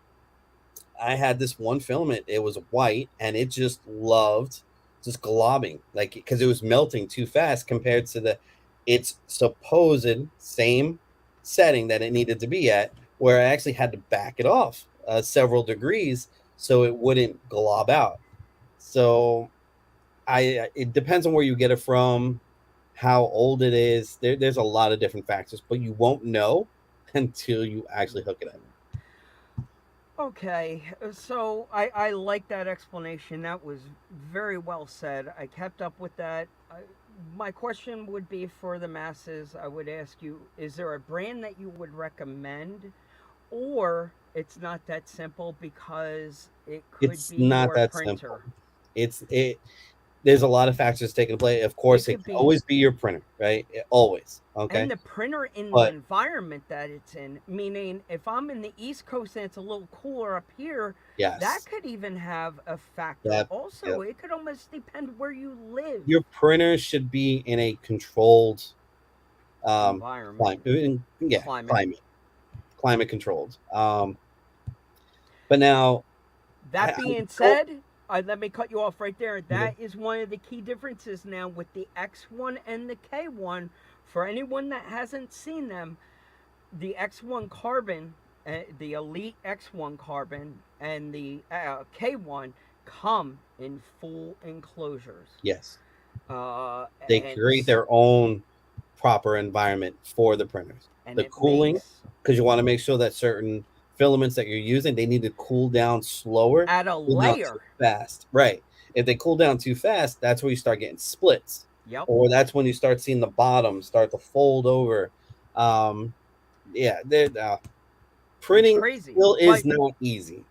I had this one filament. It was white and it just loved just globbing, like because it was melting too fast compared to its supposed same setting that it needed to be at, where I actually had to back it off several degrees so it wouldn't glob out. So it depends on where you get it from, how old it is. There's a lot of different factors, but you won't know until you actually hook it up. Okay, so I like that explanation. That was very well said. I kept up with that. My question would be for the masses. I would ask you: is there a brand that you would recommend, or it's not that simple because it could It's be not your that simple. printer? It There's a lot of factors taking play. Of It course, it could can be always be your printer, right? Always. and Okay. the printer in the But environment that it's in, meaning if I'm in the East Coast and it's a little cooler up here, that yes, could even have a factor. that Also, yep. it could almost depend where you live. Your printer should be in a controlled Environment, climate. Yeah, climate. climate controlled. But now That I being don't. said, let me cut you off right there. Okay. That is one of the key differences now with the X1 and the K1. For anyone that hasn't seen them, the X1 carbon, the Elite X1 carbon, and the K1 come in full enclosures. Yes. They And create their own proper environment for the printers. and The it cooling, makes because you want to make sure that certain filaments that you're using, they need to cool down slower, at a cool down too layer. fast. Right. If they cool down too fast, that's where you start getting splits. Yep. Or that's when you start seeing the bottom start to fold over. Um, yeah, It's printing crazy. still But is not easy.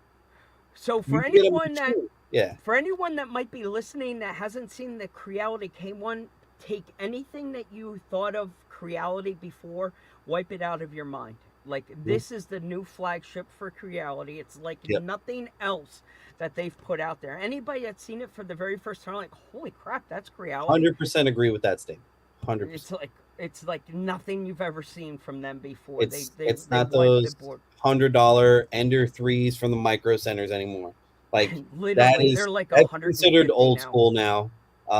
so You can get a machine. Yeah. for anyone that might be listening that hasn't seen the Creality K1, take anything that you thought of Creality before, wipe it out of your mind. Like, this is the new flagship for Creality. It's like Yep. nothing else that they've put out there. Anybody that's seen it for the very first time, like, holy crap, that's Creality. 100% agree with that statement. 100%. It's like nothing you've ever seen from them before. It's They not wiped the those board. $100 Ender threes from the micro centers anymore. Like Literally, they're like that's considered 150 old now. school now.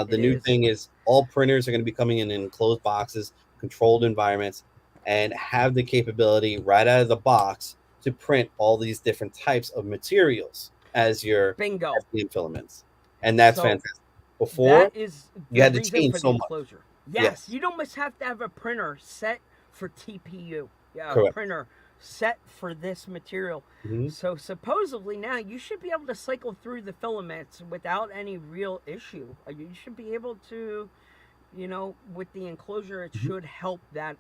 The It new is. thing is all printers are going to be coming in enclosed boxes, controlled environments, and have the capability right out of the box to print all these different types of materials as your Bingo. FDM filaments, and that's So, fantastic. Before that is the you had to reason change for so the much. enclosure. Yes. Yes, you'd almost have to have a printer set for TPU. Yeah, a Correct. printer set for this material. Mhm. So supposedly now you should be able to cycle through the filaments without any real issue. You should be able to, with the enclosure, it should help that,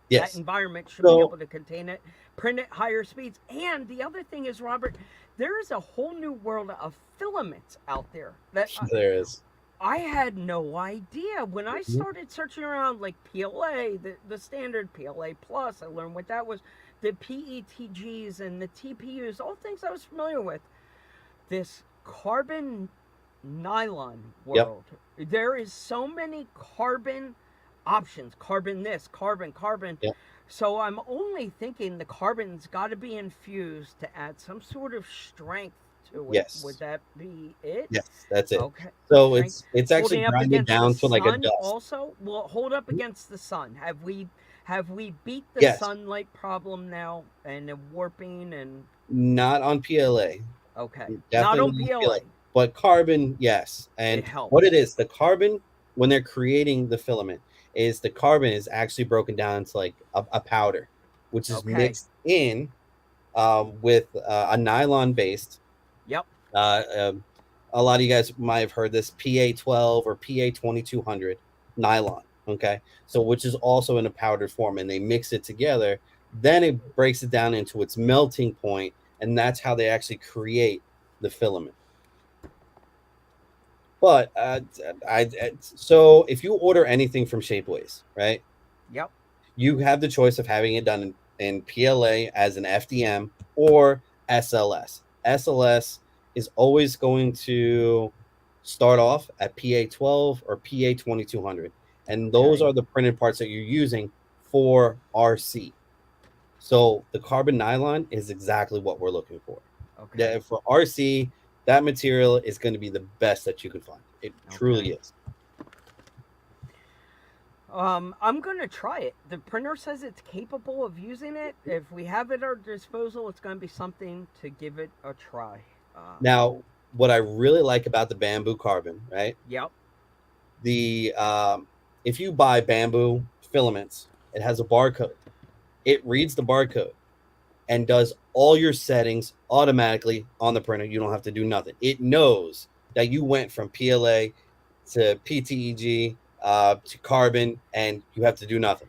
Yes. that environment should be So- able to contain it, print at higher speeds. And the other thing is, Robert, there is a whole new world of filaments out there that There is. I had no idea. When I started searching around, like PLA, the standard PLA Plus, I learned what that was, the PETGs and the TPUs, all things I was familiar with. This carbon nylon world. There is so many carbon options. Carbon this, carbon. Yep. So I'm only thinking the carbon's got to be infused to add some sort of strength to it. Yes. Would that be it? Yes, that's it. Okay. So Strength. it's actually Holding up grinded against down the to like a sun dust. Also, well, hold up against the sun. Have we beat the Yes. sunlight problem now and the warping and Not on PLA. okay, not Definitely on PLA. But carbon, yes. And It helps. what it is, the carbon, when they're creating the filament, is the carbon is actually broken down into like a powder, which is Okay. mixed in with a nylon based. Yep. A lot of you guys might have heard this PA12 or PA2200 nylon. Okay. So, which is also in a powdered form, and they mix it together. Then it breaks it down into its melting point, and that's how they actually create the filament. But so if you order anything from Shapeways, right? Yep. You have the choice of having it done in PLA as an FDM or SLS. SLS is always going to start off at PA12 or PA2200, and those Okay. are the printed parts that you're using for RC. So the carbon nylon is exactly what we're looking for. Okay. Yeah, for RC, that material is going to be the best that you can find. It truly is. I'm gonna try it. The printer says it's capable of using it. If we have it at our disposal, it's gonna be something to give it a try. Now, what I really like about the bamboo carbon, right? Yep. The if you buy bamboo filaments, it has a barcode. It reads the barcode and does all your settings automatically on the printer. You don't have to do nothing. It knows that you went from PLA to PTEG to carbon, and you have to do nothing.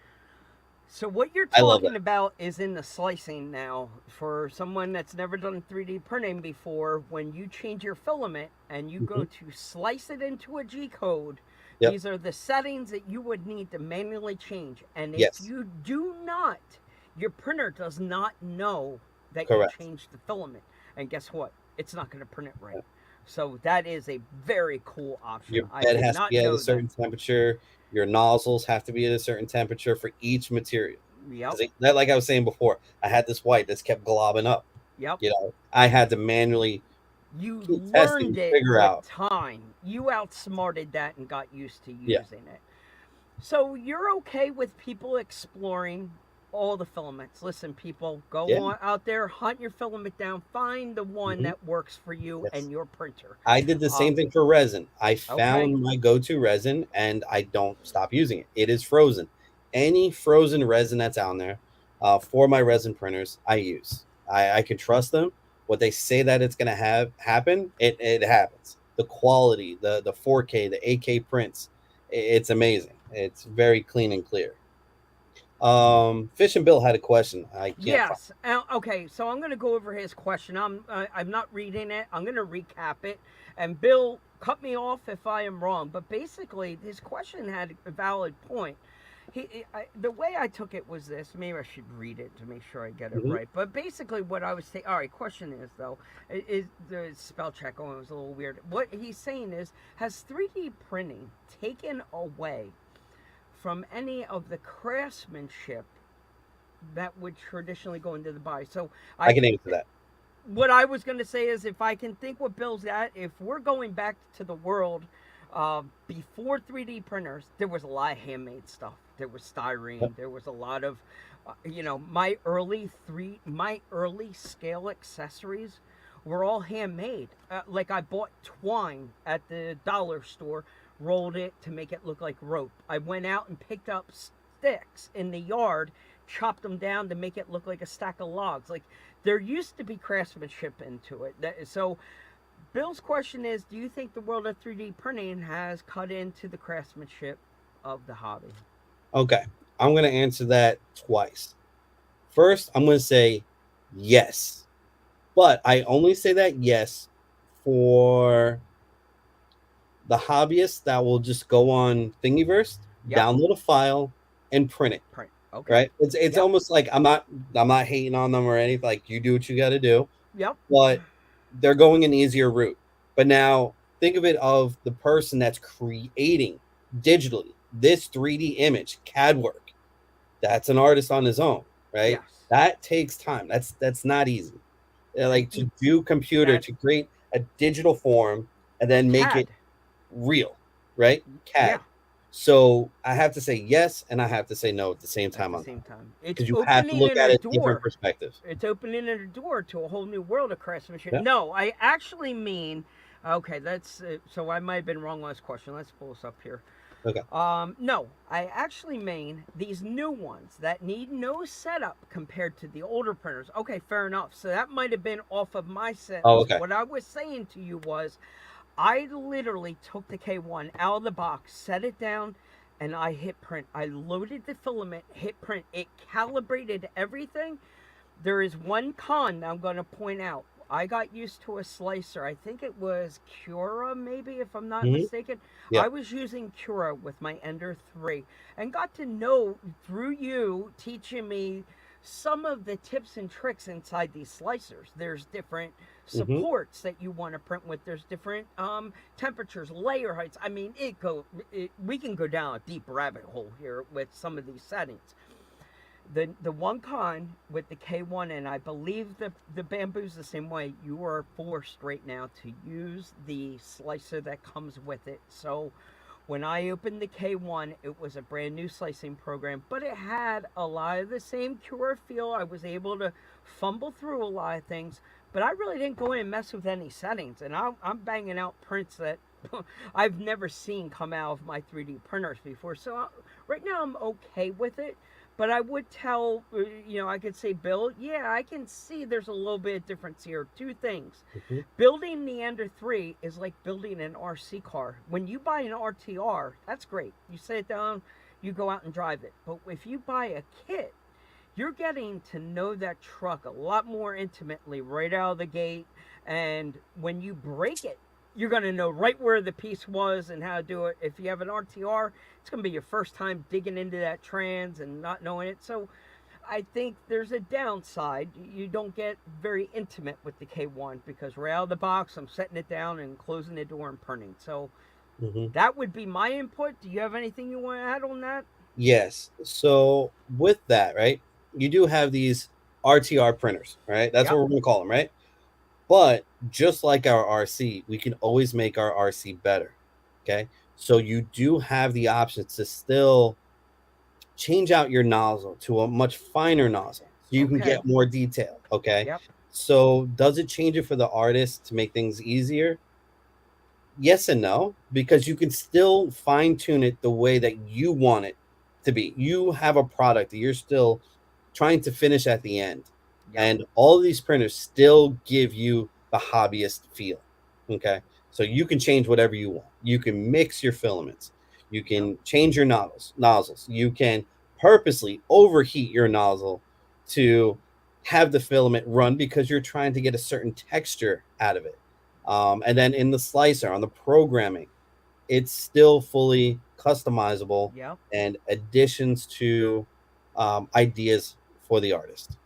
So what you're I love talking that. about is in the slicing now. For someone that's never done 3D printing before, when you change your filament and you go to slice it into a G code, Yep. these are the settings that you would need to manually change. And if Yes. you do not, your printer does not know that Correct. you changed the filament. And guess what? It's not going to print it right. So that is a very cool option. Your I bed did has to not be at know a certain temperature. Your nozzles have to be at a certain temperature for each material. that. Yep. 'Cause that, like I was saying before, I had this white that's kept globbing up. Yep. You know, I had to manually You keep testing learned to it figure with out. time. You outsmarted that and got used to Yeah. using it. So you're okay with people exploring all the filaments. Listen, people, go Yeah. on out there, hunt your filament down, find the one Mhm. that works for you Yes. and your printer. I did the Uh, same thing for resin. I okay. found my go-to resin and I don't stop using it. It is frozen. Any frozen resin that's out there for my resin printers, I use. I can trust them. What they say that it's going to have happen, it happens. The quality, the 4K, the 8K prints, it's amazing. It's very clean and clear. Fish and Bill had a question. I can't find. Yes. Okay. So I'm going to go over his question. I'm not reading it. I'm going to recap it. And Bill, cut me off if I am wrong. But basically, his question had a valid point. The way I took it was this. Maybe I should read it to make sure I get it Mhm. right. But basically, what I was saying. All right. Question is though, is the spell check? Oh, it was a little weird. What he's saying is, has 3D printing taken away from any of the craftsmanship that would traditionally go into the body? So I I, can answer that. what I was going to say is, if I can think what Bill's at, if we're going back to the world before 3D printers, there was a lot of handmade stuff. There was styrene. There was a lot of, my early scale accessories were all handmade. Like I bought twine at the dollar store, rolled it to make it look like rope. I went out and picked up sticks in the yard, chopped them down to make it look like a stack of logs. Like there used to be craftsmanship into it. So Bill's question is, do you think the world of 3D printing has cut into the craftsmanship of the hobby? Okay. I'm going to answer that twice. First, I'm going to say yes. But I only say that yes for the hobbyists that will just go on Thingiverse, Yep. download a file, and print it. Print. Okay. Right? It's Yep. almost like I'm not hating on them or anything. Like you do what you got to do, Yep. but they're going an easier route. But now think of it of the person that's creating digitally this 3D image, CAD work. That's an artist on his own, right? Yes. That takes time. That's not easy. And Like to do computer that to create a digital form and then make it CAD. real, right? Yeah. CAD. So I have to say yes and I have to say no at the same At time the on same that time, it's because you have to opening look in at a it different door. perspectives. It's opening a door to a whole new world of craftsmanship. Yeah. No, I actually mean, okay, that's so I might have been wrong on this question. Let's pull this up here. Okay. No, I actually mean these new ones that need no setup compared to the older printers. Okay, fair enough. So that might have been off of my sentence. Oh, okay. What I was saying to you was, I literally took the K1 out of the box, set it down, and I hit print. I loaded the filament, hit print. It calibrated everything. There is one con that I'm going to point out. I got used to a slicer. I think it was Cura, maybe, if I'm not mistaken. Yeah. I was using Cura with my Ender 3 and got to know through you teaching me some of the tips and tricks inside these slicers. There's different supports that you want to print with. There's different temperatures, layer heights. I mean, we can go down a deep rabbit hole here with some of these settings. The one con with the K1, and I believe the Bamboo's the same way, you are forced right now to use the slicer that comes with it. So when I opened the K1, it was a brand new slicing program, but it had a lot of the same Cura feel. I was able to fumble through a lot of things, but I really didn't go in and mess with any settings. And I'm banging out prints that I've never seen come out of my 3D printers before. So right now I'm okay with it. But I would tell, I could say, Bill, yeah, I can see there's a little bit of difference here. Two things. Building the Ender 3 is like building an RC car. When you buy an RTR, that's great. You set it down, you go out and drive it. But if you buy a kit, you're getting to know that truck a lot more intimately right out of the gate. And when you break it, you're going to know right where the piece was and how to do it. If you have an RTR, it's going to be your first time digging into that trans and not knowing it. So I think there's a downside. You don't get very intimate with the K1 because right out of the box, I'm setting it down and closing the door and printing. So that would be my input. Do you have anything you want to add on that? Yes. So with that, right, you do have these RTR printers, right? That's what we're going to call them, right? But just like our RC, we can always make our RC better. Okay. So you do have the option to still change out your nozzle to a much finer nozzle so you can Okay. get more detail. Okay. Yep. So does it change it for the artist to make things easier? Yes and no, because you can still fine tune it the way that you want it to be. You have a product that you're still trying to finish at the end. Yep. And all of these printers still give you the hobbyist feel. Okay. So you can change whatever you want. You can mix your filaments. You can change your nozzles. You can purposely overheat your nozzle to have the filament run because you're trying to get a certain texture out of it. And then in the slicer on the programming, it's still fully customizable Yep. and additions to ideas for the artist.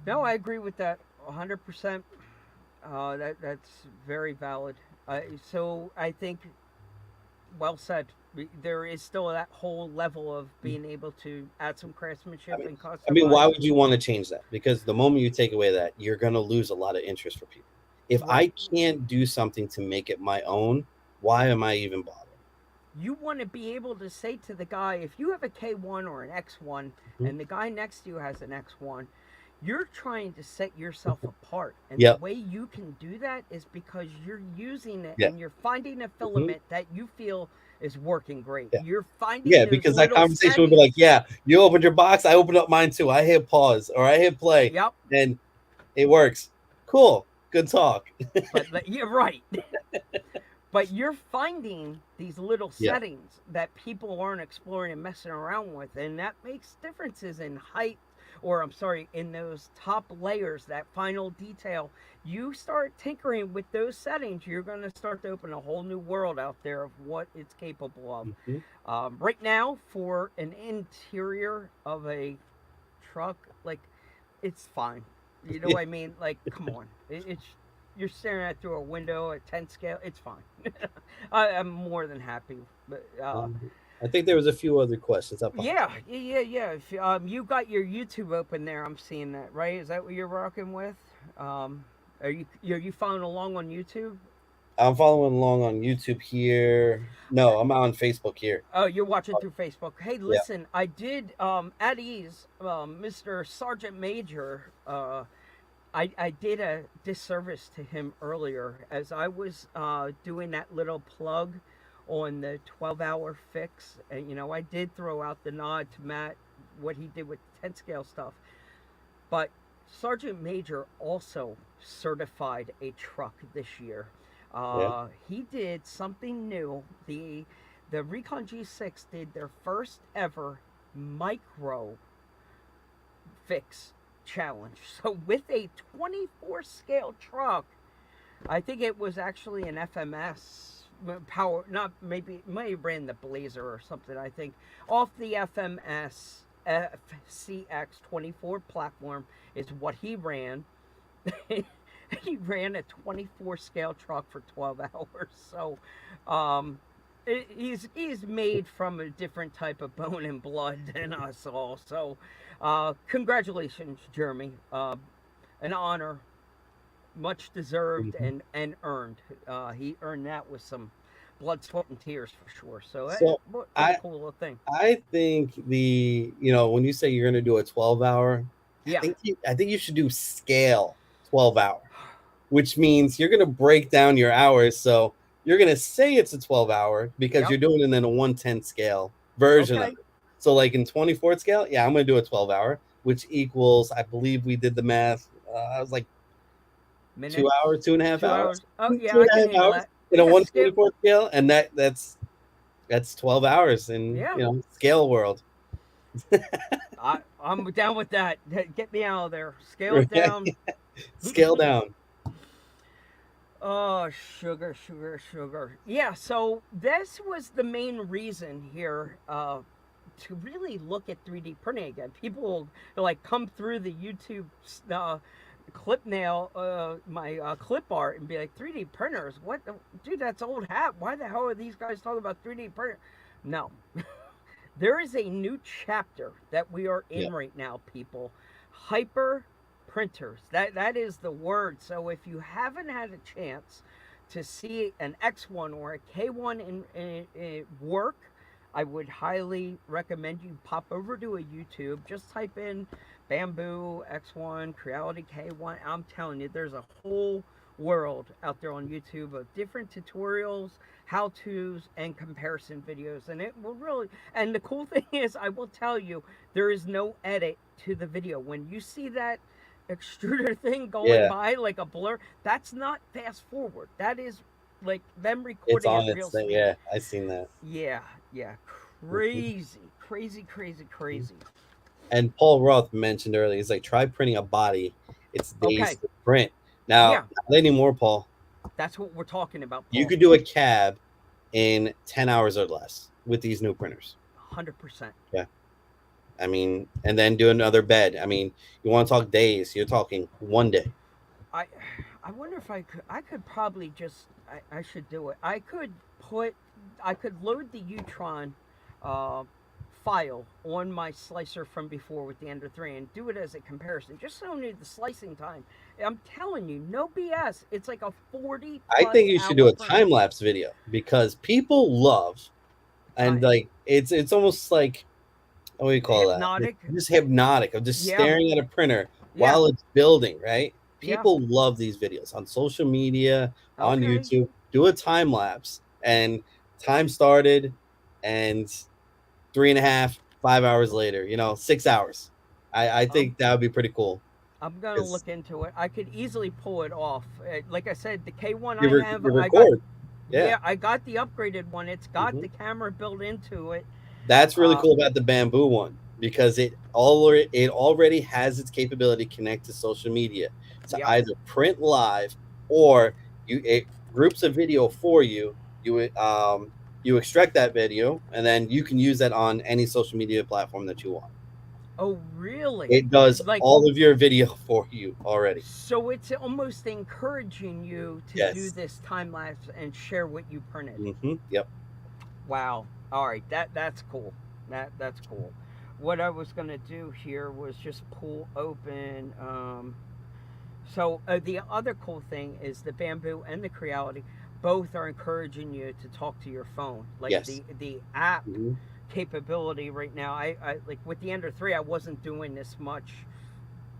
No, I agree with that 100%. That's very valid. So I think, well said. There is still that whole level of being able to add some craftsmanship and customize. Why would you want to change that? Because the moment you take away that, you're going to lose a lot of interest for people. If Right. I can't do something to make it my own, why am I even bothered? You want to be able to say to the guy, if you have a K1 or an X1 and the guy next to you has an X1, you're trying to set yourself apart. And Yep. the way you can do that is because you're using it Yeah. and you're finding a filament that you feel is working great. Yeah. You're finding Yeah, because that conversation would be like, yeah, you opened your box, I opened up mine too. I hit pause or I hit play. Yep. And it works. Cool. Good talk. But you're right. But you're finding these little settings that people aren't exploring and messing around with, and that makes differences in height, or I'm sorry, in those top layers, that final detail. You start tinkering with those settings, you're going to start to open a whole new world out there of what it's capable of. Right now, for an interior of a truck, like, it's fine. You know what I mean? Like, come on. It's you're staring at through a window at 10 scale. It's fine. I'm more than happy. But I think there was a few other questions. yeah. If, you got your YouTube open there. I'm seeing that, right? Is that what you're rocking with? Are you following along on YouTube? I'm following along on YouTube here. No, I'm on Facebook here. Oh, you're watching through Facebook. Hey, listen, I did at ease, Mr. Sergeant Major. I did a disservice to him earlier as I was doing that little plug on the 12-hour fix. And, I did throw out the nod to Matt, what he did with the 10 scale stuff. But Sergeant Major also certified a truck this year. He did something new. The Recon G6 did their first ever micro fix challenge. So with a 24 scale truck, I think it was actually an FMS power, not maybe may have ran the Blazer or something. I think off the FMS FCX 24 platform is what he ran. He ran a 24 scale truck for 12 hours. So he's made from a different type of bone and blood than us all. So congratulations, Jeremy. An honor, much deserved and earned. He earned that with some blood, sweat, and tears for sure. So what a cool little thing. I think when you say you're going to do a 12-hour, I think you should do scale 12-hour, which means you're going to break down your hours. So you're going to say it's a 12-hour because you're doing it in a 110 scale version of it. So like in 24 scale, I'm going to do a 12-hour, which equals, I believe we did the math. I was like 2 hours, 2.5 hours. Oh yeah, I can handle that. In a 124 scale, and that's 12 hours in scale world. I'm down with that. Get me out of there. Scale it down. Scale down. Oh, sugar. Yeah, so this was the main reason here to really look at 3D printing again. People will like come through the YouTube clip nail, my clip art, and be like, 3D printers? What? Dude, that's old hat. Why the hell are these guys talking about 3D printer? No. There is a new chapter that we are in right now, people. Hyper printers. That is the word. So if you haven't had a chance to see an X1 or a K1 in work, I would highly recommend you pop over to a YouTube. Just type in Bamboo X1, Creality K1. I'm telling you, there's a whole world out there on YouTube of different tutorials, how-tos, and comparison videos. And it will really, and the cool thing is, I will tell you, there is no edit to the video. When you see that extruder thing going Yeah, by like a blur, that's not fast forward. That is like them it's recording at on real its thing. speed. Yeah, I seen that. Yeah, yeah. Mhm. Crazy, crazy, crazy, crazy. And Paul Roth mentioned earlier, he's like, try printing a body. It's days Okay. to print. Now, Yeah, not anymore, Paul. that's what we're talking about, You Paul. could do a cab in 10 hours or less with these new printers. 100%. Yeah. I mean, and then do another bed. I mean, you want to talk days, you're talking one day. I I wonder if I could probably just I should do it. I could load the Utron uh, file on my slicer from before with the Ender 3 and do it as a comparison, just so I need the slicing time. I'm telling you, no BS. It's like a 40 I plus think you should do hour a printer. time lapse video because people love, and Time. like it's almost like, what do you call that? Hypnotic. It's just hypnotic of just Yeah, staring at a printer yeah, while it's building, right? yeah. People love these videos on social media, on Okay. YouTube. Do a time lapse and time started and 3.5, 5 hours later, 6 hours. I Um, think that would be pretty cool. I'm gonna 'Cause look into it. I could easily pull it off. Like I said, the K1 you, I have, you I got. record. Yeah. Yeah, I got the upgraded one. It's got Mhm. the camera built into it. That's really Uh, cool about the Bamboo one because it already has its capability to connect to social media to yep. either print live or it groups a video for you. You extract that video and then you can use that on any social media platform that you want. Oh, really? It does Like, all of your video for you already. so it's almost encouraging you to do Yes. this time lapse and share what you printed. Yep. Wow. All right, that's cool. That's cool. What I was gonna do here was just pull open. So the other cool thing is the Bamboo and the Creality both are encouraging you to talk to your phone. Like Yes. the app Mhm. capability right now. I like with the Ender 3, I wasn't doing this much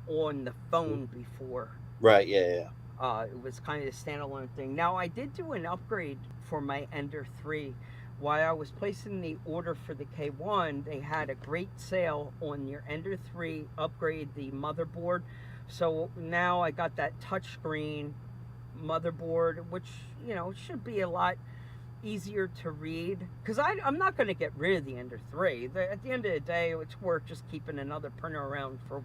on the phone before. Right. Yeah. It was kind of a standalone thing. Now I did do an upgrade for my Ender 3. While I was placing the order for the K1, they had a great sale on your Ender 3 upgrade the motherboard. So now I got that touchscreen motherboard, which should be a lot easier to read. Because I'm not going to get rid of the Ender 3. At the end of the day, it's worth just keeping another printer around for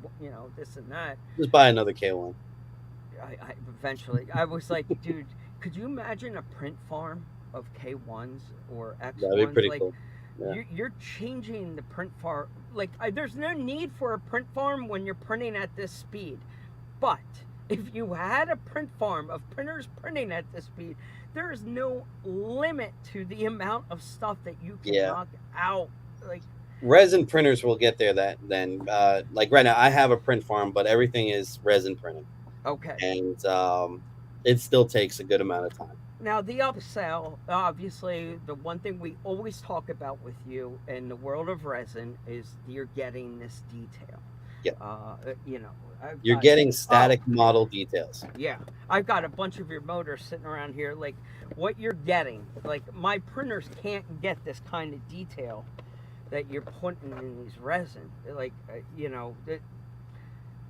this and that. Just buy another K1. I eventually I was like, dude, could you imagine a print farm of K1s or X1s? That'd be pretty like, cool. Yeah. you're changing the print farm. Like, there's no need for a print farm when you're printing at this speed. But if you had a print farm of printers printing at this speed, there is no limit to the amount of stuff that you can knock out. Like, resin printers will get there like right now I have a print farm, but everything is resin printed. okay. And it still takes a good amount of time. Now, the upsell, obviously, the one thing we always talk about with you in the world of resin is you're getting this detail. Yep. You're getting static model details. Yeah. I've got a bunch of your motors sitting around here. Like, what you're getting, like, my printers can't get this kind of detail that you're putting in these resin. Like,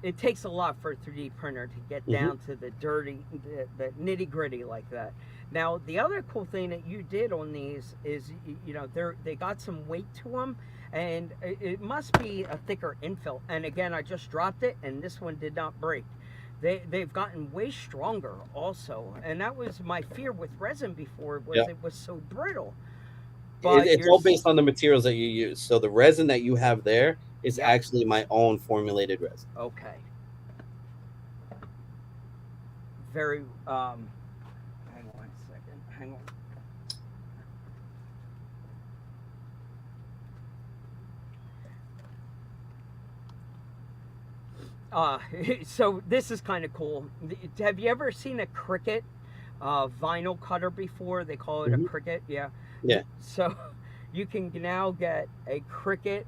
it takes a lot for a 3D printer to get down to the dirty, the nitty gritty like that. Now, the other cool thing that you did on these is, they got some weight to them, and it must be a thicker infill. And again, I just dropped it, and this one did not break. They've gotten way stronger also, and that was my fear with resin before, was it was so brittle. But it's all based on the materials that you use. So the resin that you have there is Yep. actually my own formulated resin. Okay. Very, hang on a second, hang on. So this is kind of cool. Have you ever seen a Cricut vinyl cutter before? They call it a Cricut, yeah. Yeah. So You can now get a Cricut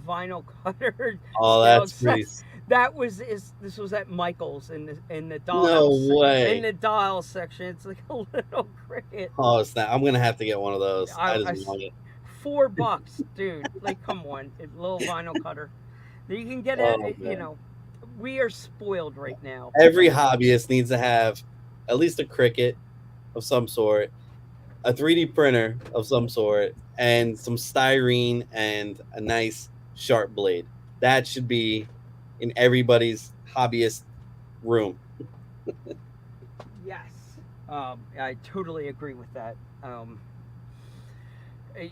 vinyl cutter. Oh, scale that's set. pretty. This was at Michael's in the No dial in way. the dial section. It's like a little Cricut. Oh, snap. I'm gonna have to get one of those. I, I just I want it. $4, dude. Like, come on, a little vinyl cutter. You can get Oh it. You man. know, we are spoiled right now. Every hobbyist needs to have at least a Cricut of some sort, a 3D printer of some sort, and some styrene and a nice sharp blade. That should be in everybody's hobbyist room. Yes, I totally agree with that.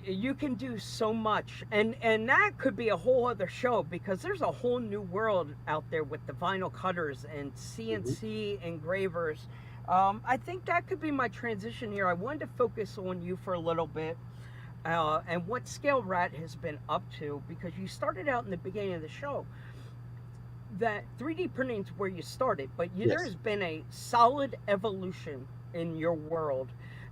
You can do so much, and that could be a whole other show, because there's a whole new world out there with the vinyl cutters and CNC engravers. I think that could be my transition here. I wanted to focus on you for a little bit, and what Scale Rat has been up to, because you started out in the beginning of the show that 3D printing is where you started, but Yes. there's been a solid evolution in your world,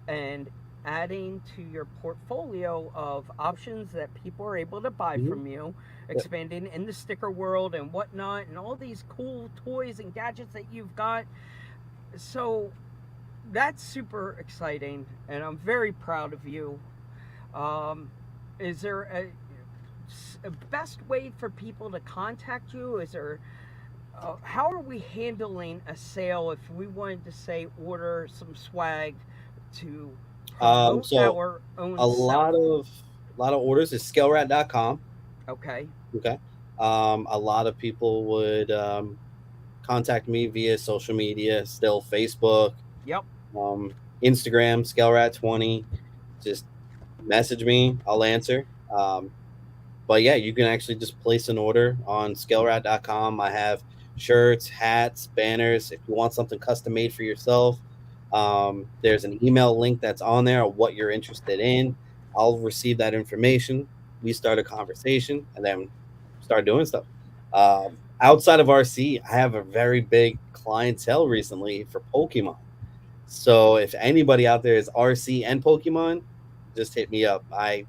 and adding to your portfolio of options that people are able to buy Mhm. from you, expanding in the sticker world and whatnot, and all these cool toys and gadgets that you've got. So that's super exciting, and I'm very proud of you. Is there a best way for people to contact you? Is there how are we handling a sale if we wanted to say order some swag to promote So our own a lot self? of orders is scalerat.com. Okay. Okay. A lot of people would contact me via social media, still Facebook, Yep. Instagram, ScaleRat20. Just message me, I'll answer. But yeah, you can actually just place an order on scalerat.com. I have shirts, hats, banners. If you want something custom made for yourself, there's an email link that's on there of what you're interested in. I'll receive that information. We start a conversation and then start doing stuff. Outside of RC, I have a very big clientele recently for Pokemon. So if anybody out there is RC and Pokemon, just hit me up. I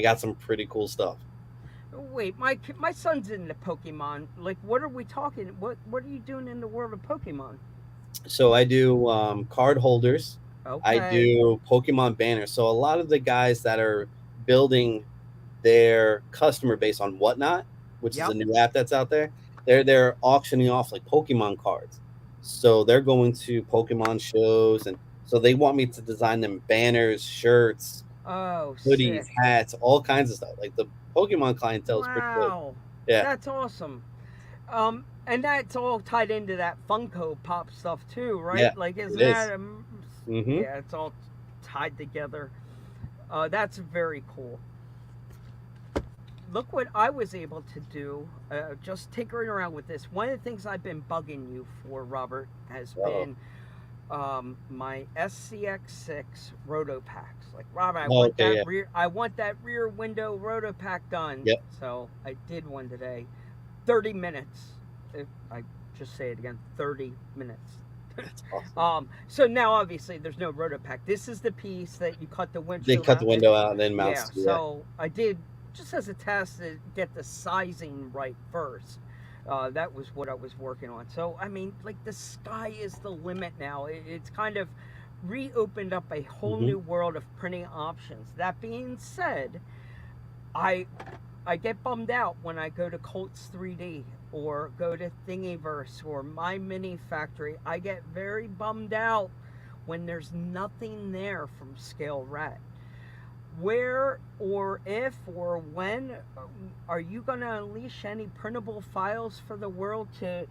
got some pretty cool stuff. Wait, my son's into Pokemon. Like, what are we talking? What are you doing in the world of Pokemon? So I do card holders. I Okay. do Pokemon banners. So a lot of the guys that are building their customer base on Whatnot, which is a new app that's out there, they're auctioning off like Pokemon cards. So they're going to Pokemon shows, and so they want me to design them banners, shirts, Oh, hoodies, sick. hats, all kinds of stuff. Like the Pokemon clientele is pretty big. Wow. Yeah. That's awesome. And that's all tied into that Funko Pop stuff too, right? Yeah, Like, isn't it is. that? Mhm. Yeah, it's all tied together. That's very cool. Look what I was able to do, just tinkering around with this. One of the things I've been bugging you for, Robert, has been my SCX6 Rotopacks. Like, Robert, I want that rear window Rotopack done. Yep. So I did one today. 30 minutes. If I just say it again, 30 minutes. That's awesome. So now obviously there's no Rotopack. This is the piece that you cut the window. They cut the window out and then mounts. Yeah. So I did, just as a test, to get the sizing right first. That was what I was working on. So I mean, like, the sky is the limit now. It's kind of reopened up a whole new world of printing options. That being said, I get bummed out when I go to Colts 3D or go to Thingiverse or My Mini Factory. I get very bummed out when there's nothing there from Scale Rat. Where or if or when are you going to unleash any printable files for the world to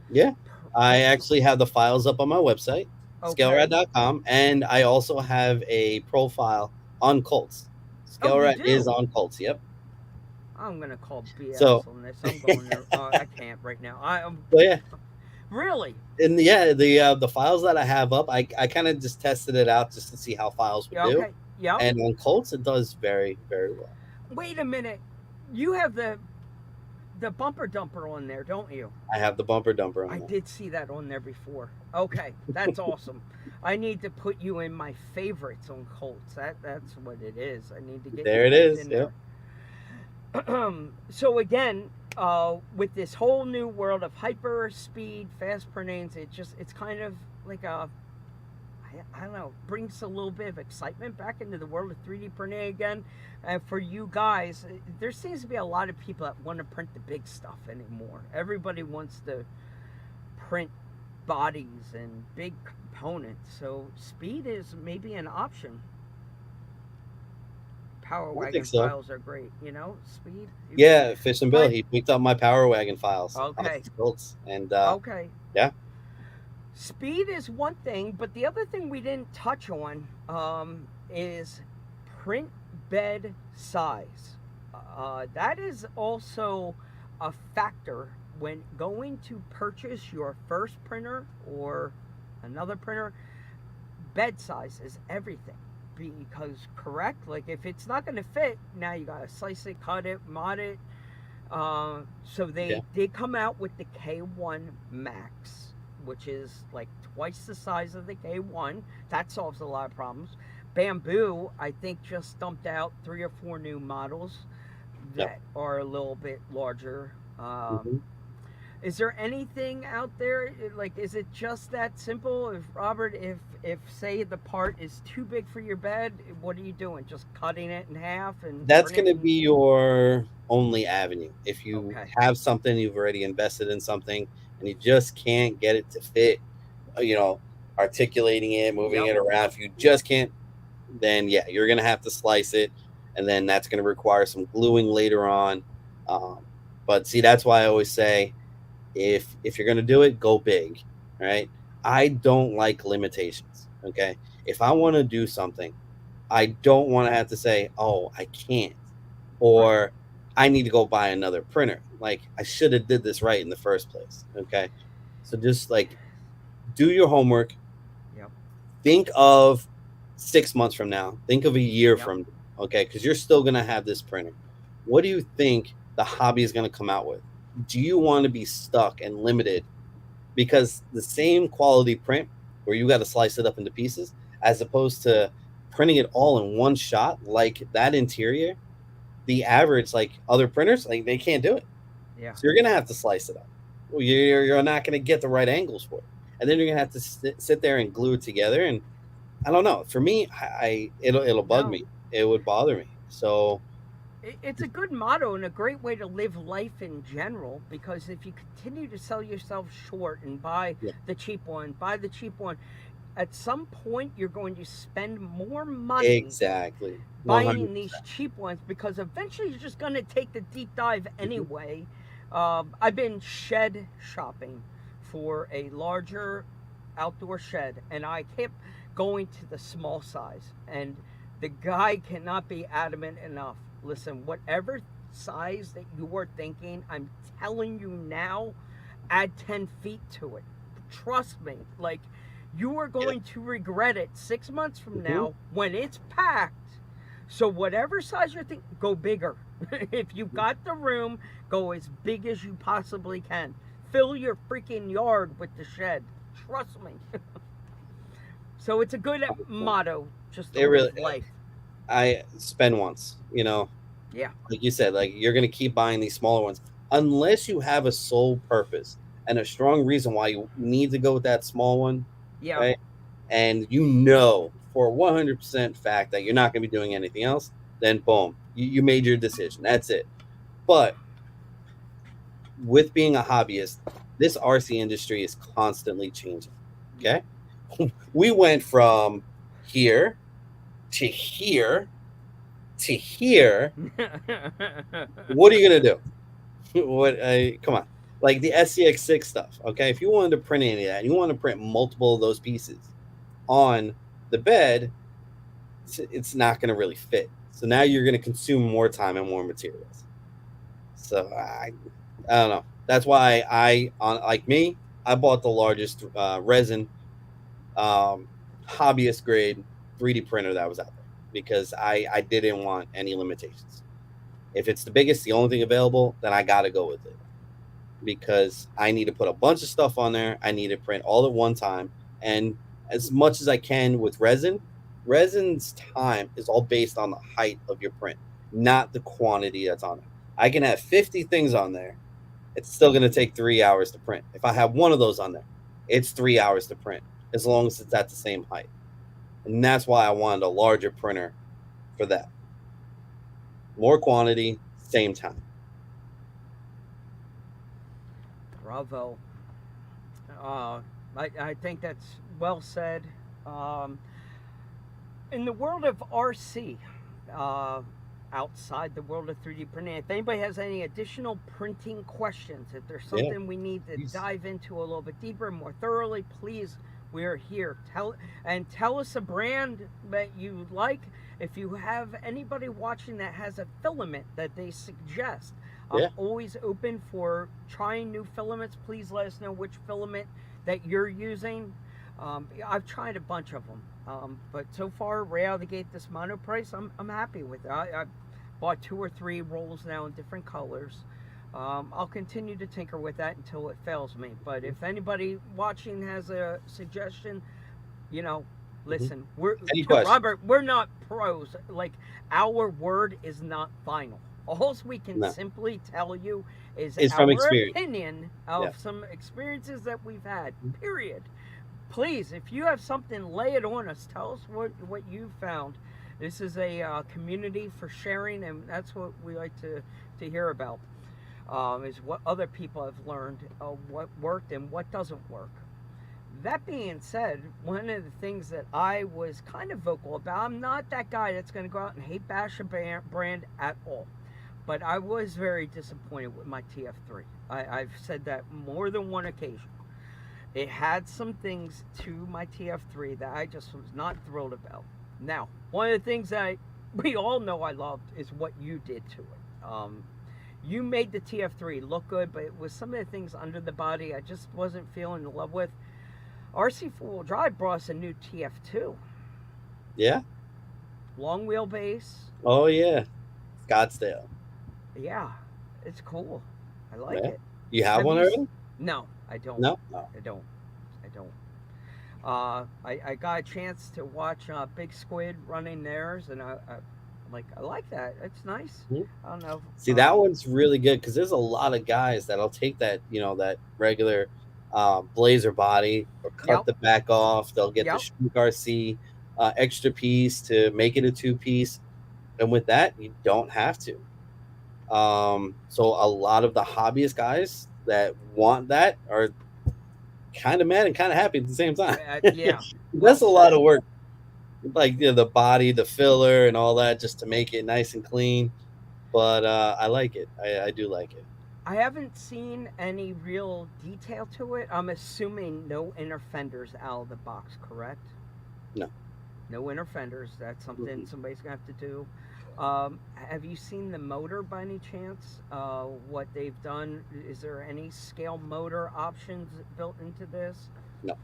Yeah, I actually have the files up on my website, scalerat.com, and I also have a profile on Colts. ScaleRat is on Colts. Yep. I'm gonna call BS on this. I'm going there. I can't right now. Yeah. Really? And yeah, the files that I have up, I kind of just tested it out just to see how files would do. Yeah. And on Colts, it does very, very well. Wait a minute. You have the the bumper dumper on there, don't you? I have the bumper dumper on I there. did see that on there before. Okay, that's awesome. I need to put you in my favorites on Colts. That's what it is. I need to get There you it guys is. in Yep. there. So again, with this whole new world of hyper speed, fast printing, it's kind of like I don't know, brings a little bit of excitement back into the world of 3D printing again. And for you guys, there seems to be a lot of people that want to print the big stuff anymore. Everybody wants to print bodies and big components. So speed is maybe an option. Power I wagon think so. files are great, speed. Yeah, Fish and Bill, But- he picked up my Power Wagon files. Okay. Off his Colts, and Okay. yeah. Speed is one thing, but the other thing we didn't touch on is print bed size. That is also a factor when going to purchase your first printer or another printer. Bed size is everything, because correct, like if it's not going to fit, now you got to slice it, cut it, mod it. So they did come out with the K1 Max, which is like twice the size of the K1. That solves a lot of problems. Bamboo, I think, just dumped out 3 or 4 new models that are a little bit larger. Is there anything out there, like, is it just that simple? If Robert, if say the part is too big for your bed, what are you doing? Just cutting it in half? And That's going to be your only avenue. If you Okay. have something, you've already invested in something, and you just can't get it to fit, articulating it, moving it around. If you just can't, then yeah, you're going to have to slice it, and then that's going to require some gluing later on. But see, that's why I always say, if you're going to do it, go big, right? I don't like limitations, okay? If I want to do something, I don't want to have to say, oh, I can't, or I need to go buy another printer. Like, I should have did this right in the first place, okay? So just like do your homework. Think of 6 months from now. Think of a year from now, okay? Because you're still going to have this printer. What do you think the hobby is going to come out with? Do you want to be stuck and limited? Because the same quality print where you got to slice it up into pieces, as opposed to printing it all in one shot, like that interior, the average, like other printers, like they can't do it. Yeah. So you're going to have to slice it up. Well, you're not going to get the right angles for it. And then you're going to have to sit there and glue it together. And I don't know. For me, it'll bug me. It would bother me. So it's a good motto and a great way to live life in general, because if you continue to sell yourself short and buy the cheap one, at some point you're going to spend more money buying these cheap ones, because eventually you're just going to take the deep dive anyway. I've been shed shopping for a larger outdoor shed, and I kept going to the small size, and the guy cannot be adamant enough. Listen, whatever size that you were thinking, I'm telling you now, add 10 feet to it. Trust me. Like, you are going to regret it 6 months from now when it's packed. So whatever size you're thinking, go bigger. If you've got the room, go as big as you possibly can. Fill your freaking yard with the shed. Trust me. So it's a good motto, just to live life. I spend once, like you said, like you're going to keep buying these smaller ones unless you have a sole purpose and a strong reason why you need to go with that small one. Yeah. Right? And for 100% fact that you're not going to be doing anything else, then boom, you made your decision. That's it. But with being a hobbyist, this RC industry is constantly changing. Okay. We went from here to here to here. What are you gonna do? Come on, like the SCX6 stuff. Okay, if you wanted to print any of that, and you want to print multiple of those pieces on the bed, it's not going to really fit. So now you're going to consume more time and more materials. So I don't know. That's why I bought the largest resin hobbyist grade 3D printer that was out there, because I didn't want any limitations. If it's the biggest, the only thing available, then I got to go with it because I need to put a bunch of stuff on there. I need to print all at one time. And as much as I can with resin's time is all based on the height of your print, not the quantity that's on it. I can have 50 things on there. It's still going to take 3 hours to print. If I have one of those on there, it's 3 hours to print as long as it's at the same height. And that's why I wanted a larger printer for that. More quantity, same time. Bravo. I think that's well said. In the world of RC, outside the world of 3D printing, if anybody has any additional printing questions, if there's something we need to dive into a little bit deeper, more thoroughly, please, we're here. Tell us a brand that you like. If you have anybody watching that has a filament that they suggest, I'm always open for trying new filaments. Please let us know which filament that you're using. I've tried a bunch of them, but so far, right out of the gate, this mono price, I'm happy with it. I bought 2 or 3 rolls now in different colors. I'll continue to tinker with that until it fails me. But if anybody watching has a suggestion, listen, Robert, we're not pros. Like, our word is not final. All we can simply tell you is our opinion of some experiences that we've had, period. Please, if you have something, lay it on us. Tell us what you found. This is a community for sharing, and that's what we like to hear about, is what other people have learned, what worked and what doesn't work. That being said, one of the things that I was kind of vocal about, I'm not that guy that's going to go out and hate bash a brand at all. But I was very disappointed with my TF3. I've said that more than one occasion. It had some things to my TF3 that I just was not thrilled about. Now, one of the things that we all know I loved is what you did to it. You made the TF3 look good, but it was some of the things under the body I just wasn't feeling in love with. RC 4-wheel drive brought us a new TF2. Yeah. Long wheelbase. Oh, yeah. Scottsdale. Yeah, it's cool. I like it. You have one already? No, I don't. No? I don't. I got a chance to watch Big Squid running theirs, and I like that. It's nice. Mm-hmm. I don't know. See, that one's really good because there's a lot of guys that'll take that, that regular blazer body or cut the back off. They'll get the Shriek RC extra piece to make it a 2-piece, and with that, you don't have to. So a lot of the hobbyist guys that want that are kind of mad and kind of happy at the same time. That's a lot of work. Like the body, the filler, and all that, just to make it nice and clean. But I like it. I do like it. I haven't seen any real detail to it. I'm assuming no inner fenders out of the box, correct? No. No inner fenders. That's something somebody's gonna have to do. Have you seen the motor by any chance? What they've done? Is there any scale motor options built into this? No.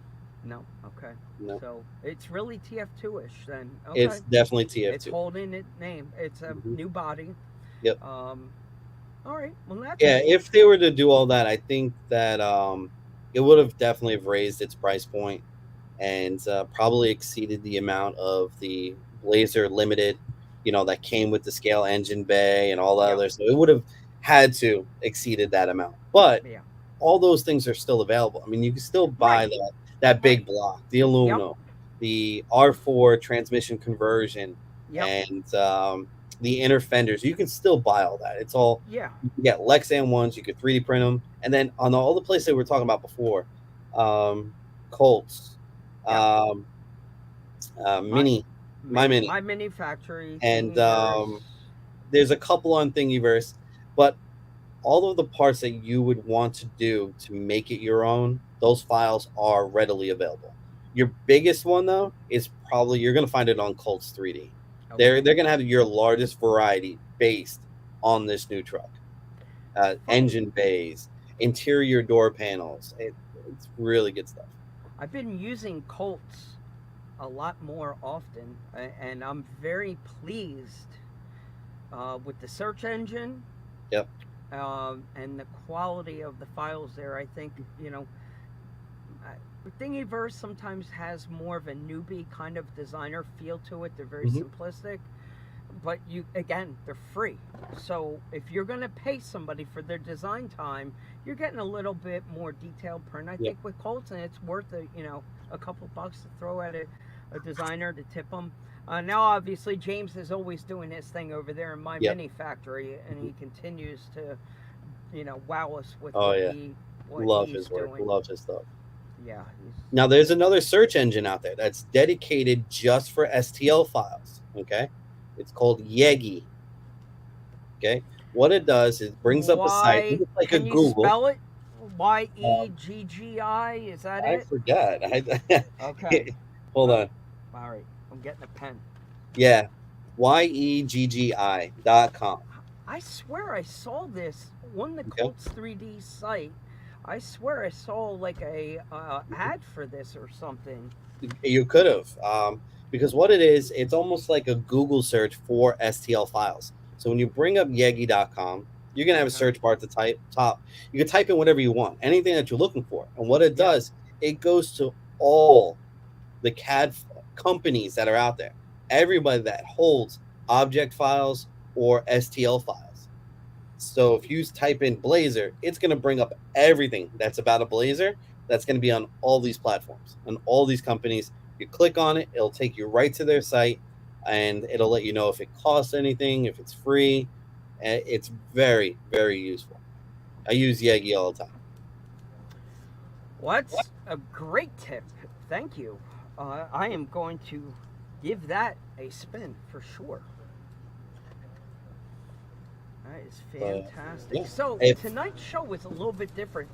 No. Okay. No. So it's really TF2-ish then. Okay. It's definitely TF2. It's holding its name. It's a new body. Yep. All right. Well, that's cool. If they were to do all that, I think that it would have definitely raised its price point and probably exceeded the amount of the Blazer Limited, that came with the scale engine bay and all that other. So it would have had to exceeded that amount. But all those things are still available. I mean, you can still buy that big block, the aluminum, the R4 transmission conversion, and the inner fenders. You can still buy all that. It's all you can get Lexan ones. You could 3D print them, and then on all the places that we were talking about before, Colts, Mini. My Mini Factory, and there's a couple on Thingiverse, but all of the parts that you would want to do to make it your own, those files are readily available. Your biggest one though is probably you're going to find it on Colts 3D. Okay. They're going to have your largest variety based on this new truck. Engine bays, interior door panels. It's really good stuff. I've been using Colts a lot more often, and I'm very pleased. with the search engine. Yep. And the quality of the files there, I think, Thingiverse sometimes has more of a newbie kind of designer feel to it. They're very simplistic, but they're free. So if you're going to pay somebody for their design time, you're getting a little bit more detailed print. I think with Colton, it's worth a couple bucks to throw at a designer to tip them. Now, obviously, James is always doing his thing over there in my mini factory, and he continues to, wow us with Love his work. doing. Love his stuff. Yeah. Now, there's another search engine out there that's dedicated just for STL files. Okay, it's called Yegi. Okay, what it does is brings up a site like can a you Google. Spell it? YEGGI? Is that it? I forgot. Okay. Hold on. All right, I'm getting a pen. Yeah, YEGGI.com. I swear I saw this on the Colts 3D site. I swear I saw like a ad for this or something. You could have, because what it is, it's almost like a Google search for STL files. So when you bring up Yegi.com, you're gonna have a search bar at the top. You can type in whatever you want, anything that you're looking for, and what it does, it goes to all the CAD companies that are out there, everybody that holds object files or STL files. So if you type in Blazor, it's going to bring up everything that's about a Blazor that's going to be on all these platforms and all these companies. You click on it, it'll take you right to their site, and it'll let you know if it costs anything, if it's free. It's very, very useful. I use Yegi all the time. What's a great tip. Thank you. I am going to give that a spin for sure. That is fantastic. So tonight's show was a little bit different,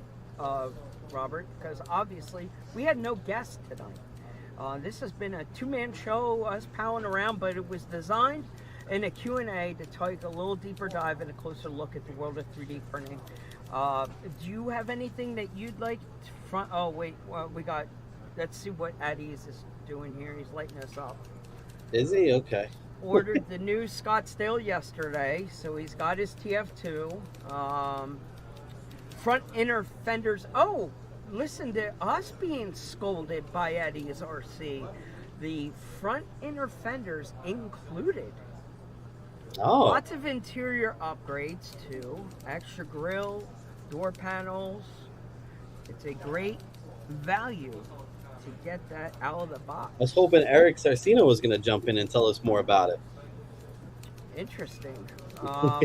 Robert, because obviously we had no guests tonight. This has been a two-man show, us palling around, but it was designed in a Q&A to take a little deeper dive and a closer look at the world of 3D printing. Do you have anything that you'd like to front? Oh, wait, well, let's see what Addie's is doing here. He's lighting us up. Is he? Okay. Ordered the new Scottsdale yesterday, so he's got his TF2. Front inner fenders. Oh, listen to us being scolded by Eddie's RC. The front inner fenders included. Oh. Lots of interior upgrades too. Extra grille, door panels. It's a great value to get that out of the box. I was hoping Eric Sarcino was going to jump in and tell us more about it. Interesting. Well,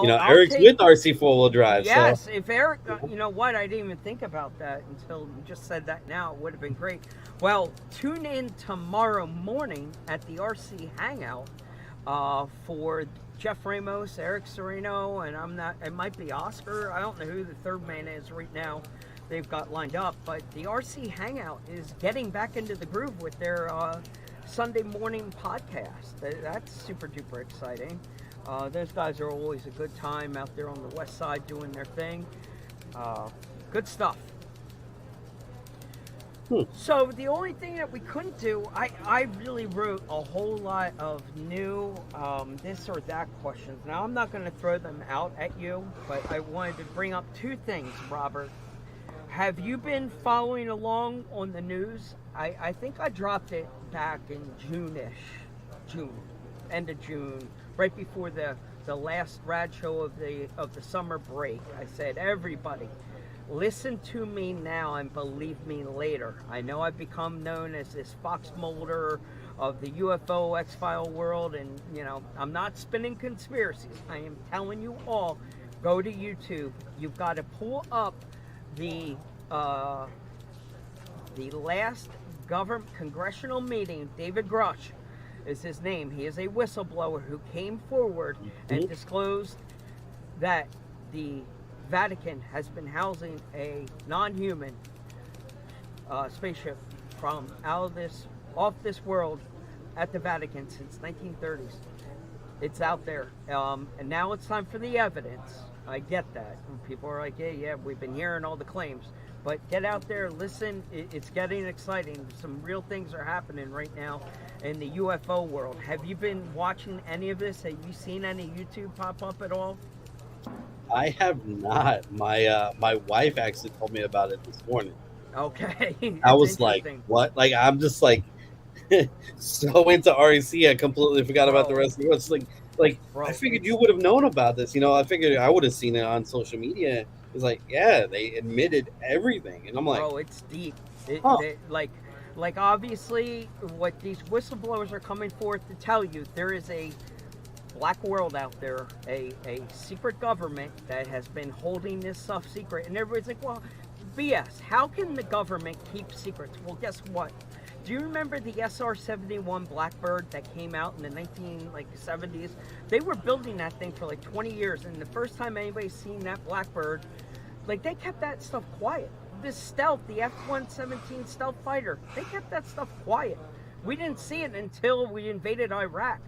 Eric's with RC 4-wheel drive. Yes, so. if Eric, you know what, I didn't even think about that until you just said that now. It would have been great. Well, tune in tomorrow morning at the RC Hangout for Jeff Ramos, Eric Sereno, and it might be Oscar. I don't know who the third man is right now. They've got lined up, but the RC Hangout is getting back into the groove with their Sunday morning podcast. That's super duper exciting. Those guys are always a good time out there on the west side doing their thing. Good stuff. So the only thing that we couldn't do, I really wrote a whole lot of new this or that questions. Now I'm not going to throw them out at you, but I wanted to bring up two things, Robert. Have you been following along on the news? I think I dropped it back in end of June, right before the last rad show of the summer break. I said, everybody, listen to me now and believe me later. I know I've become known as this Fox Mulder of the UFO X-File world, and I'm not spinning conspiracies. I am telling you all, go to YouTube. You've got to pull up the last congressional meeting. David Grush is his name. He is a whistleblower who came forward and disclosed that the Vatican has been housing a non-human spaceship from off this world at the Vatican since 1930s. It's out there, and now it's time for the evidence. I get that. And people are like, yeah, we've been hearing all the claims. But get out there, listen. It's getting exciting. Some real things are happening right now in the UFO world. Have you been watching any of this? Have you seen any YouTube pop up at all? I have not. My wife actually told me about it this morning. Okay. I was like, what? Like, I'm just like so into REC, I completely forgot about the rest of the world. It's like Bro, I figured you would have known about this. You know, I figured I would have seen it on social media. It's like, yeah, they admitted everything, and I'm like, bro, it's deep. Huh. Like obviously, what these whistleblowers are coming forth to tell you, there is a black world out there, a secret government that has been holding this stuff secret, and everybody's like, well, BS. How can the government keep secrets? Well, guess what? Do you remember the SR-71 Blackbird that came out in the 1970s? They were building that thing for like 20 years, and the first time anybody's seen that Blackbird, like they kept that stuff quiet. This stealth, the F-117 stealth fighter, they kept that stuff quiet. We didn't see it until we invaded Iraq.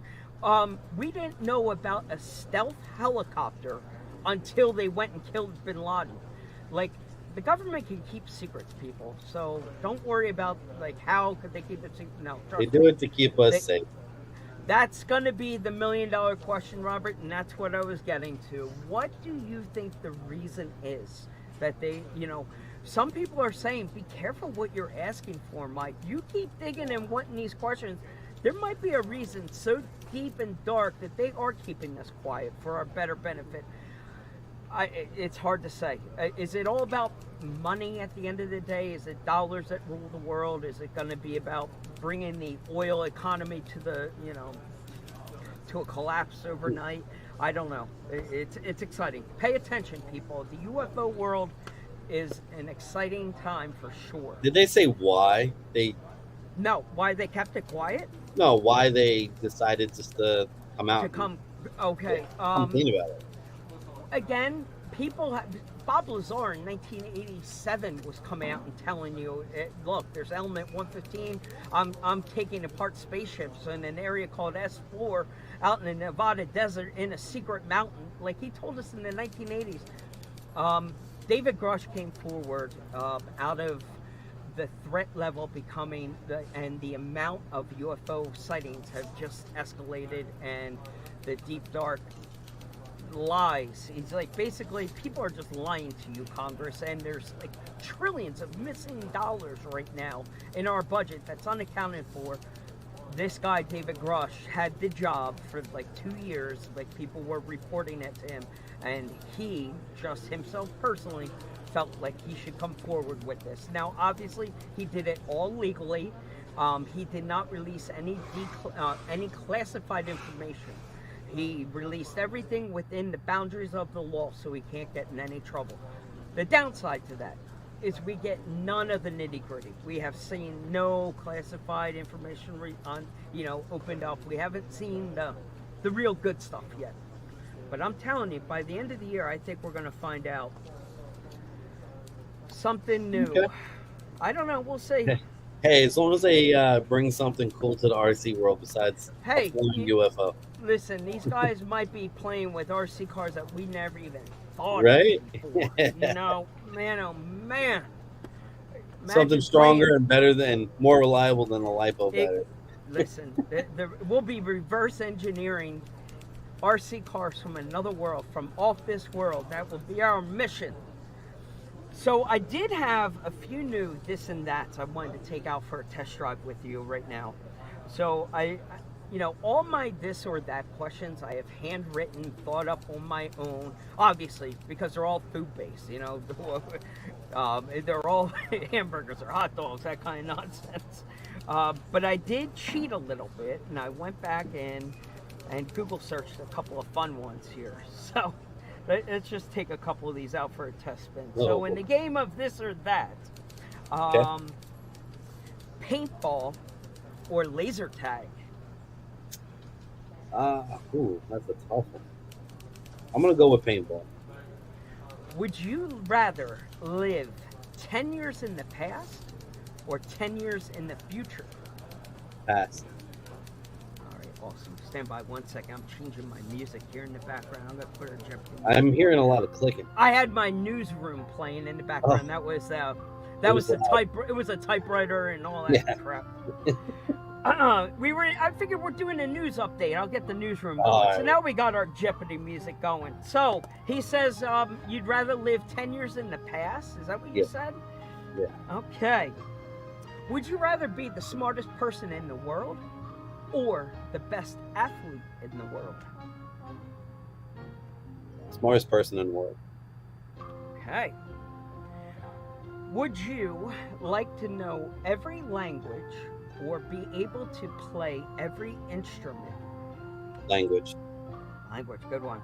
We didn't know about a stealth helicopter until they went and killed bin Laden. Like, the government can keep secrets, people. So don't worry about like how could they keep it secret. No, they do it to keep us safe. That's going to be the $1 million question, Robert, and that's what I was getting to. What do you think the reason is that they, you know, some people are saying, be careful what you're asking for, Mike. You keep digging and wanting these questions. There might be a reason so deep and dark that they are keeping this quiet for our better benefit. It's hard to say. Is it all about money at the end of the day? Is it dollars that rule the world? Is it going to be about bringing the oil economy to the, you know, to a collapse overnight? I don't know. It's exciting. Pay attention, people. The UFO world is an exciting time for sure. Did they say why they? No, why they kept it quiet? No, why they decided just to come out? To come. Okay. Complain about it. Again, people have, Bob Lazar in 1987 was coming out and telling you, look, there's element 115. I'm taking apart spaceships in an area called S4 out in the Nevada desert in a secret mountain. Like he told us in the 1980s. David Grush came forward out of the threat level becoming, and the amount of UFO sightings have just escalated, and the deep dark lies. He's like, basically, people are just lying to you, Congress, and there's like trillions of missing dollars right now in our budget that's unaccounted for. This guy, David Grush, had the job for like 2 years, like people were reporting it to him, and he, just himself personally, felt like he should come forward with this. Now, obviously, he did it all legally. He did not release any classified information. He released everything within the boundaries of the law, so he can't get in any trouble. The downside to that is we get none of the nitty-gritty. We have seen no classified information opened up. We haven't seen the real good stuff yet. But I'm telling you, by the end of the year, I think we're going to find out something new. Okay. I don't know. We'll see. Hey, as long as they bring something cool to the RC world besides a flying UFO. Listen, these guys might be playing with RC cars that we never even thought of before. You know, man, oh man. Imagine something stronger and better than, more reliable than a LiPo battery. Listen, we'll be reverse engineering RC cars from another world, from off this world. That will be our mission. So I did have a few new this and that's I wanted to take out for a test drive with you right now. So all my this or that questions I have handwritten, thought up on my own, obviously, because they're all food-based, they're all hamburgers or hot dogs, that kind of nonsense. But I did cheat a little bit, and I went back and Google searched a couple of fun ones here. So let's just take a couple of these out for a test spin. So in the game of this or that, paintball or laser tag? That's a tough one. I'm going to go with paintball. Would you rather live 10 years in the past or 10 years in the future? Past. All right. Awesome. Stand by 1 second. I'm changing my music here in the background. I'm gonna put a Jeopardy. I'm hearing a lot of clicking. I had my newsroom playing in the background. That was it was a typewriter and all that crap. I figured we're doing a news update. I'll get the newsroom going. So now we got our Jeopardy music going. So he says you'd rather live 10 years in the past. Is that what you said? Yeah. Okay. Would you rather be the smartest person in the world or the best athlete in the world? Smartest person in the world. Okay. Would you like to know every language or be able to play every instrument? Language. Language, good one.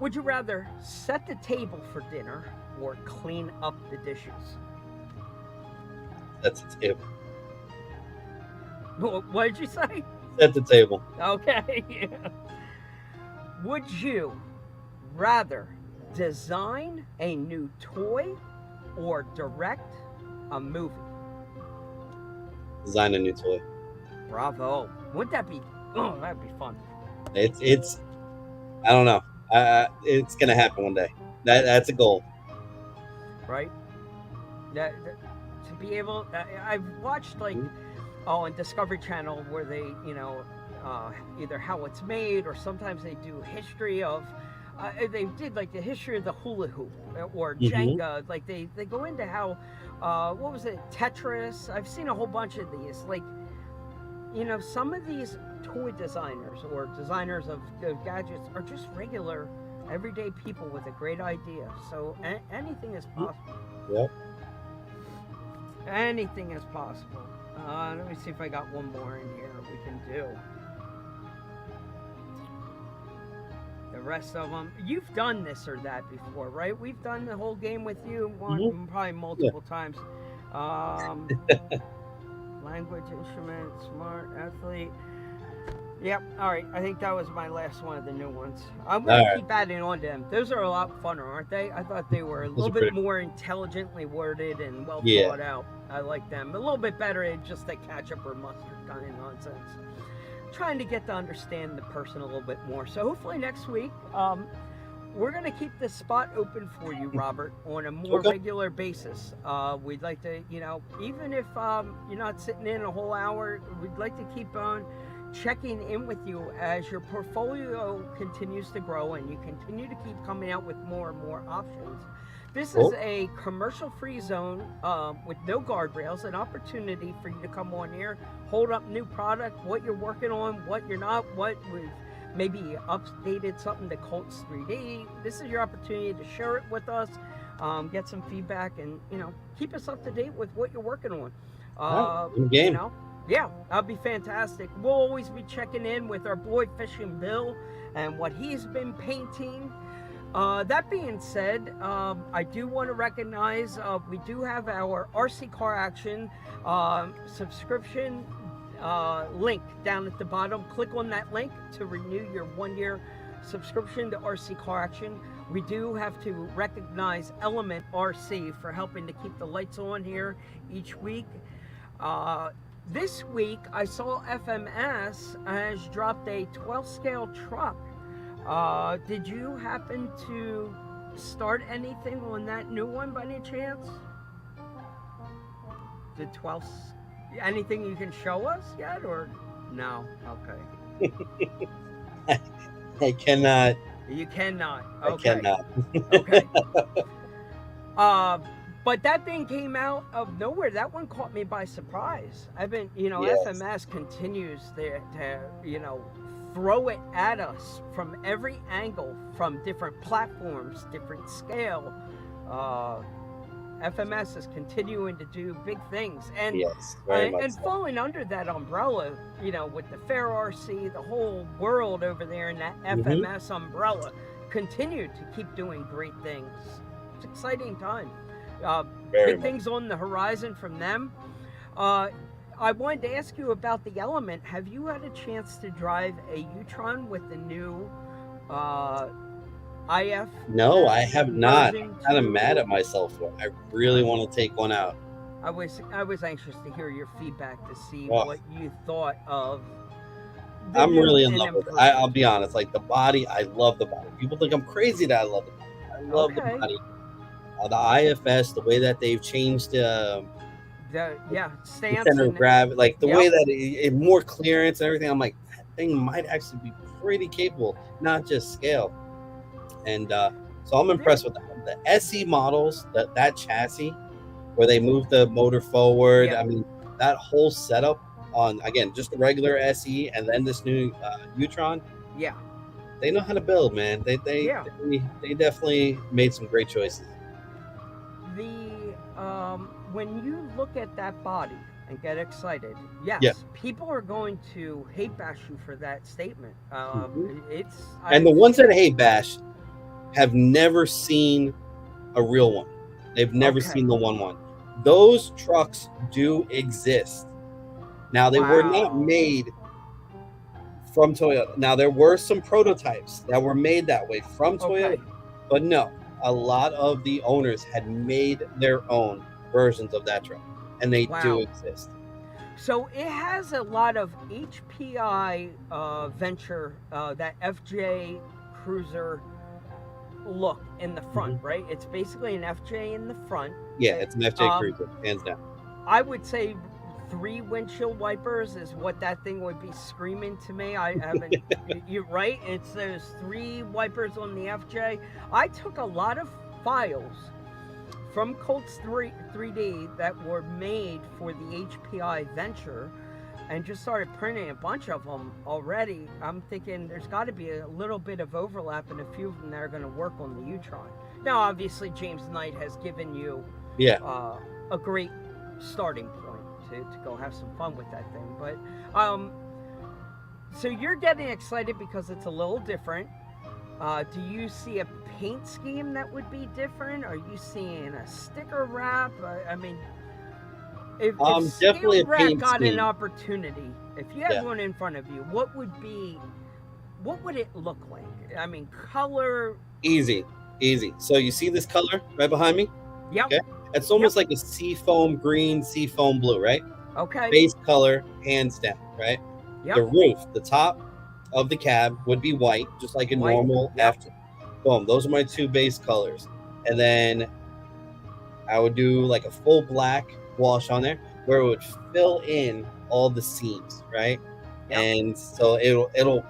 Would you rather set the table for dinner or clean up the dishes? That's the table. What did you say? Set the table. Okay. Yeah. Would you rather design a new toy or direct a movie? Design a new toy. Bravo. Wouldn't that be? Oh, that'd be fun. It's. I don't know. It's gonna happen one day. That's a goal. Right. To be able, I've watched on Discovery Channel where they, either how it's made or sometimes they do history of. They did the history of the hula hoop or Jenga. Like they go into how, what was it, Tetris? I've seen a whole bunch of these. Some of these toy designers or designers of gadgets are just regular, everyday people with a great idea. So anything is possible. Yep. Anything is possible. Let me see if I got one more in here we can do. The rest of them, you've done this or that before, right? We've done the whole game with you probably multiple times. Language, instrument, smart, athlete. Yep. All right. I think that was my last one of the new ones. I'm going to keep adding on to them. Those are a lot funner, aren't they? I thought they were a little bit more intelligently worded and well thought out. I like them. A little bit better at just the ketchup or mustard kind of nonsense. Trying to get to understand the person a little bit more. So hopefully next week, we're going to keep this spot open for you, Robert, on a more regular basis. We'd like to, even if you're not sitting in a whole hour, we'd like to keep on checking in with you as your portfolio continues to grow and you continue to keep coming out with more and more options. This is a commercial-free zone with no guardrails, an opportunity for you to come on here, hold up new product, what you're working on, what you're not, what we've maybe updated something to Colts 3D. This is your opportunity to share it with us, get some feedback, and keep us up to date with what you're working on. Game. Yeah, that'd be fantastic. We'll always be checking in with our boy Fishing Bill and what he's been painting. That being said, I do want to recognize we do have our RC Car Action subscription link down at the bottom. Click on that link to renew your 1-year subscription to RC Car Action. We do have to recognize Element RC for helping to keep the lights on here each week. This week, I saw FMS has dropped a 12 scale truck. Did you happen to start anything on that new one by any chance? The 12, anything you can show us yet or no? Okay. I cannot. You cannot. Okay. I cannot. Okay. But that thing came out of nowhere. That one caught me by surprise. I've been, FMS continues to throw it at us from every angle, from different platforms, different scale. FMS is continuing to do big things, and and falling under that umbrella, with the Fair RC, the whole world over there in that FMS umbrella, continue to keep doing great things. It's an exciting time. Big things on the horizon from them. I wanted to ask you about the Element. Have you had a chance to drive a U-Tron with the new IF? No, I have not. I'm kind of mad at myself. I really want to take one out. I was anxious to hear your feedback to see what you thought of I'm new really in and love with it. improved. I'll be honest. Like the body, I love the body. People think I'm crazy that I love the body. I love the Okay. body. The IFS, the way that they've changed The the stance center of and gravity, like the Yep. way that it more clearance and everything. I'm like, that thing might actually be pretty capable, not just scale. And so I'm impressed with that. The SE models, that chassis where they move the motor forward. Yeah. I mean, that whole setup on, again, just the regular SE and then this new U-Tron, yeah. they know how to build, man. They Yeah. definitely made some great choices. The when you look at that body and get excited, yes, Yeah. people are going to hate bash you for that statement. It's And the I've ones seen that hate bash have never seen a real one. They've never Okay. seen the 1-1. Those trucks do exist. Now, they were not Wow. made from Toyota. Now, there were some prototypes that were made that way from Toyota, Okay. but no, a lot of the owners had made their own versions of that truck, and they do Wow. exist. So it has a lot of HPI venture, that FJ Cruiser look in the front, right? It's basically an FJ in the front. Yeah, it's an FJ Cruiser, hands down. I would say 3 windshield wipers is what that thing would be screaming to me. I haven't. You're right. It's those 3 wipers on the FJ. I took a lot of files from Colts 3D that were made for the HPI Venture and just started printing a bunch of them already. I'm thinking there's got to be a little bit of overlap and a few of them that are going to work on the U-Tron. Now, obviously, James Knight has given you a great starting point to go have some fun with that thing. But so you're getting excited because it's a little different. Do you see a paint scheme that would be different? Are you seeing a sticker wrap? I mean, if definitely a Scale Rat paint got scheme. an opportunity, if you had one in front of you, what would it look like? I mean, color. Easy. So you see this color right behind me? Yep. Okay. It's almost like a seafoam green, seafoam blue, right? Okay. Base color, hands down, right? Yep. The roof, the top of the cab would be white, just like a White, normal yep. F. Boom. Those are my 2 base colors. And then I would do like a full black wash on there where it would fill in all the seams, right? Yep. And so it'll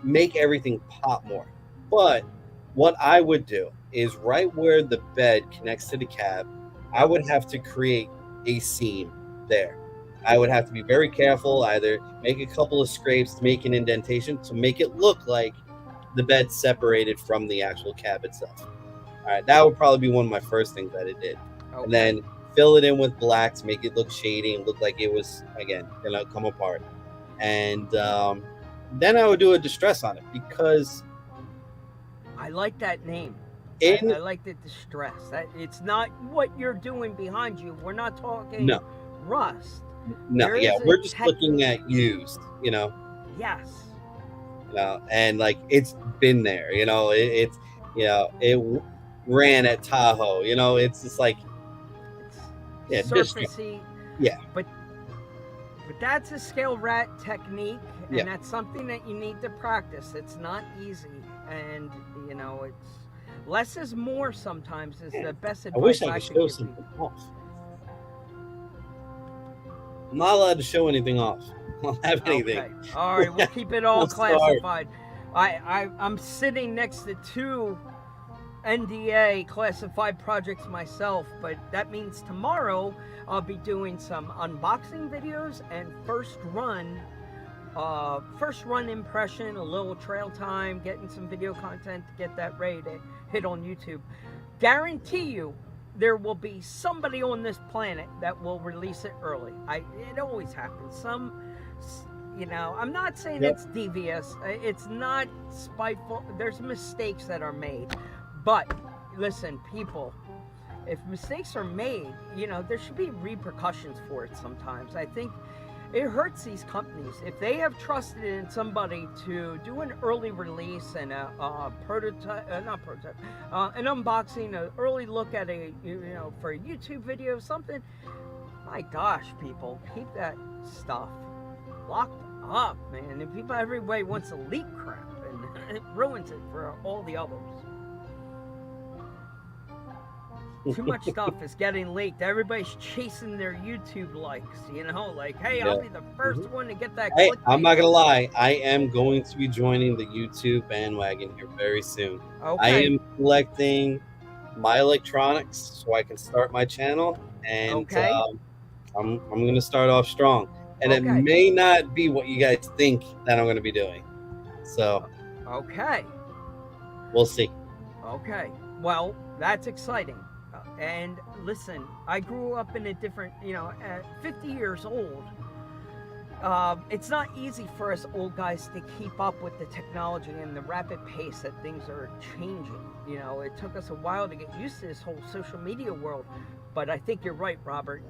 make everything pop more. But what I would do is right where the bed connects to the cab, I would have to create a seam there. I would have to be very careful, either make a couple of scrapes to make an indentation to make it look like the bed's separated from the actual cab itself. All right, that would probably be one of my first things that it did. Okay. And then fill it in with black to make it look shady and look like it was, again, gonna come apart. And then I would do a distress on it, because I like that name. I like the distress. That it's not what you're doing behind you. We're not talking rust. No, There yeah, is a we're just looking at used, Yes. And like it's been there, it's it ran at Tahoe, it's just like It's surfacey. Yeah. But that's a Scale Rat technique, and Yeah. that's something that you need to practice. It's not easy, and it's less is more. Sometimes is the best I advice wish I I could could show give you. something off. I'm not allowed to show anything off. I don't have anything. Okay. All right, we'll keep it all I'm sorry. classified. I'm sitting next to 2 NDA classified projects myself, but that means tomorrow I'll be doing some unboxing videos and first run impression, a little trail time, getting some video content to get that ready to hit on YouTube. Guarantee you there will be somebody on this planet that will release it early. It always happens. I'm not saying it's devious. It's not spiteful. There's mistakes that are made. But listen, people, if mistakes are made, there should be repercussions for it sometimes. I think it hurts these companies. If they have trusted in somebody to do an early release and an unboxing, an early look at for a YouTube video, something, my gosh, people, keep that stuff locked up, man. And people, everybody wants to leak crap, and it ruins it for all the others. Too much stuff is getting leaked. Everybody's chasing their YouTube likes, you know, like, hey, I'll be the first one to get that. Hey, I'm not gonna lie. I am going to be joining the YouTube bandwagon here very soon. Okay. I am collecting my electronics so I can start my channel, and Okay. I'm going to start off strong. And it may not be what you guys think that I'm going to be doing. So, okay. We'll see. Okay. Well, that's exciting. And listen, I grew up in a different, you know, at 50 years old, it's not easy for us old guys to keep up with the technology and the rapid pace that things are changing. You know, it took us a while to get used to this whole social media world. But I think you're right, Robert.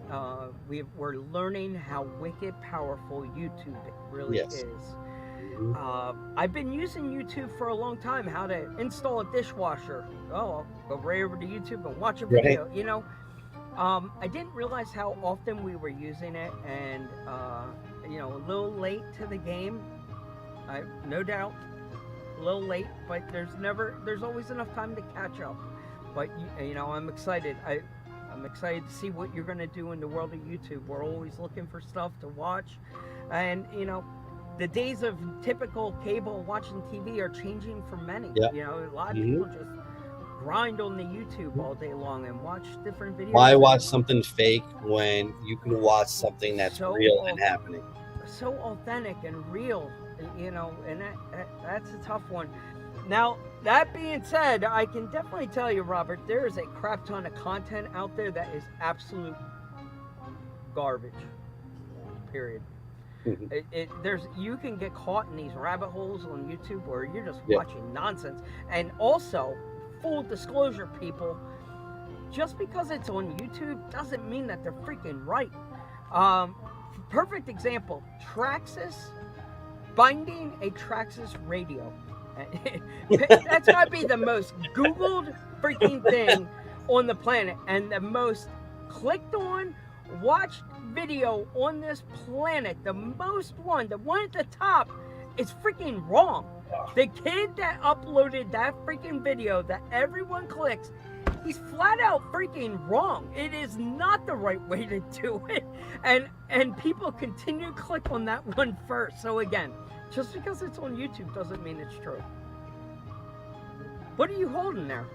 We're learning how wicked powerful YouTube really is. I've been using YouTube for a long time. How to install a dishwasher. Oh, I'll go right over to YouTube and watch a video. You know, I didn't realize how often we were using it, and you know, a little late to the game. No doubt, a little late, but there's always enough time to catch up. But you know, I'm excited. I'm excited to see what you're going to do in the world of YouTube. We're always looking for stuff to watch, and you know, the days of typical cable watching TV are changing for many. You know, a lot of people just grind on the YouTube all day long and watch different videos. Why watch something fake when you can watch something that's so real and happening? So authentic and real, you know, and that's a tough one. Now, that being said, I can definitely tell you, Robert, there is a crap ton of content out there that is absolute garbage. Period. You can get caught in these rabbit holes on YouTube where you're just watching nonsense. And also, full disclosure, people, just because it's on YouTube doesn't mean that they're freaking right. Perfect example, Traxxas, binding a Traxxas radio. That's gotta be the most Googled freaking thing on the planet, and the most clicked on, watched video on this planet. The one at the top is freaking wrong. The kid that uploaded that freaking video that everyone clicks, he's flat out freaking wrong. It is not the right way to do it, and people continue to click on that one first. So again, just because it's on YouTube doesn't mean it's true. What are you holding there?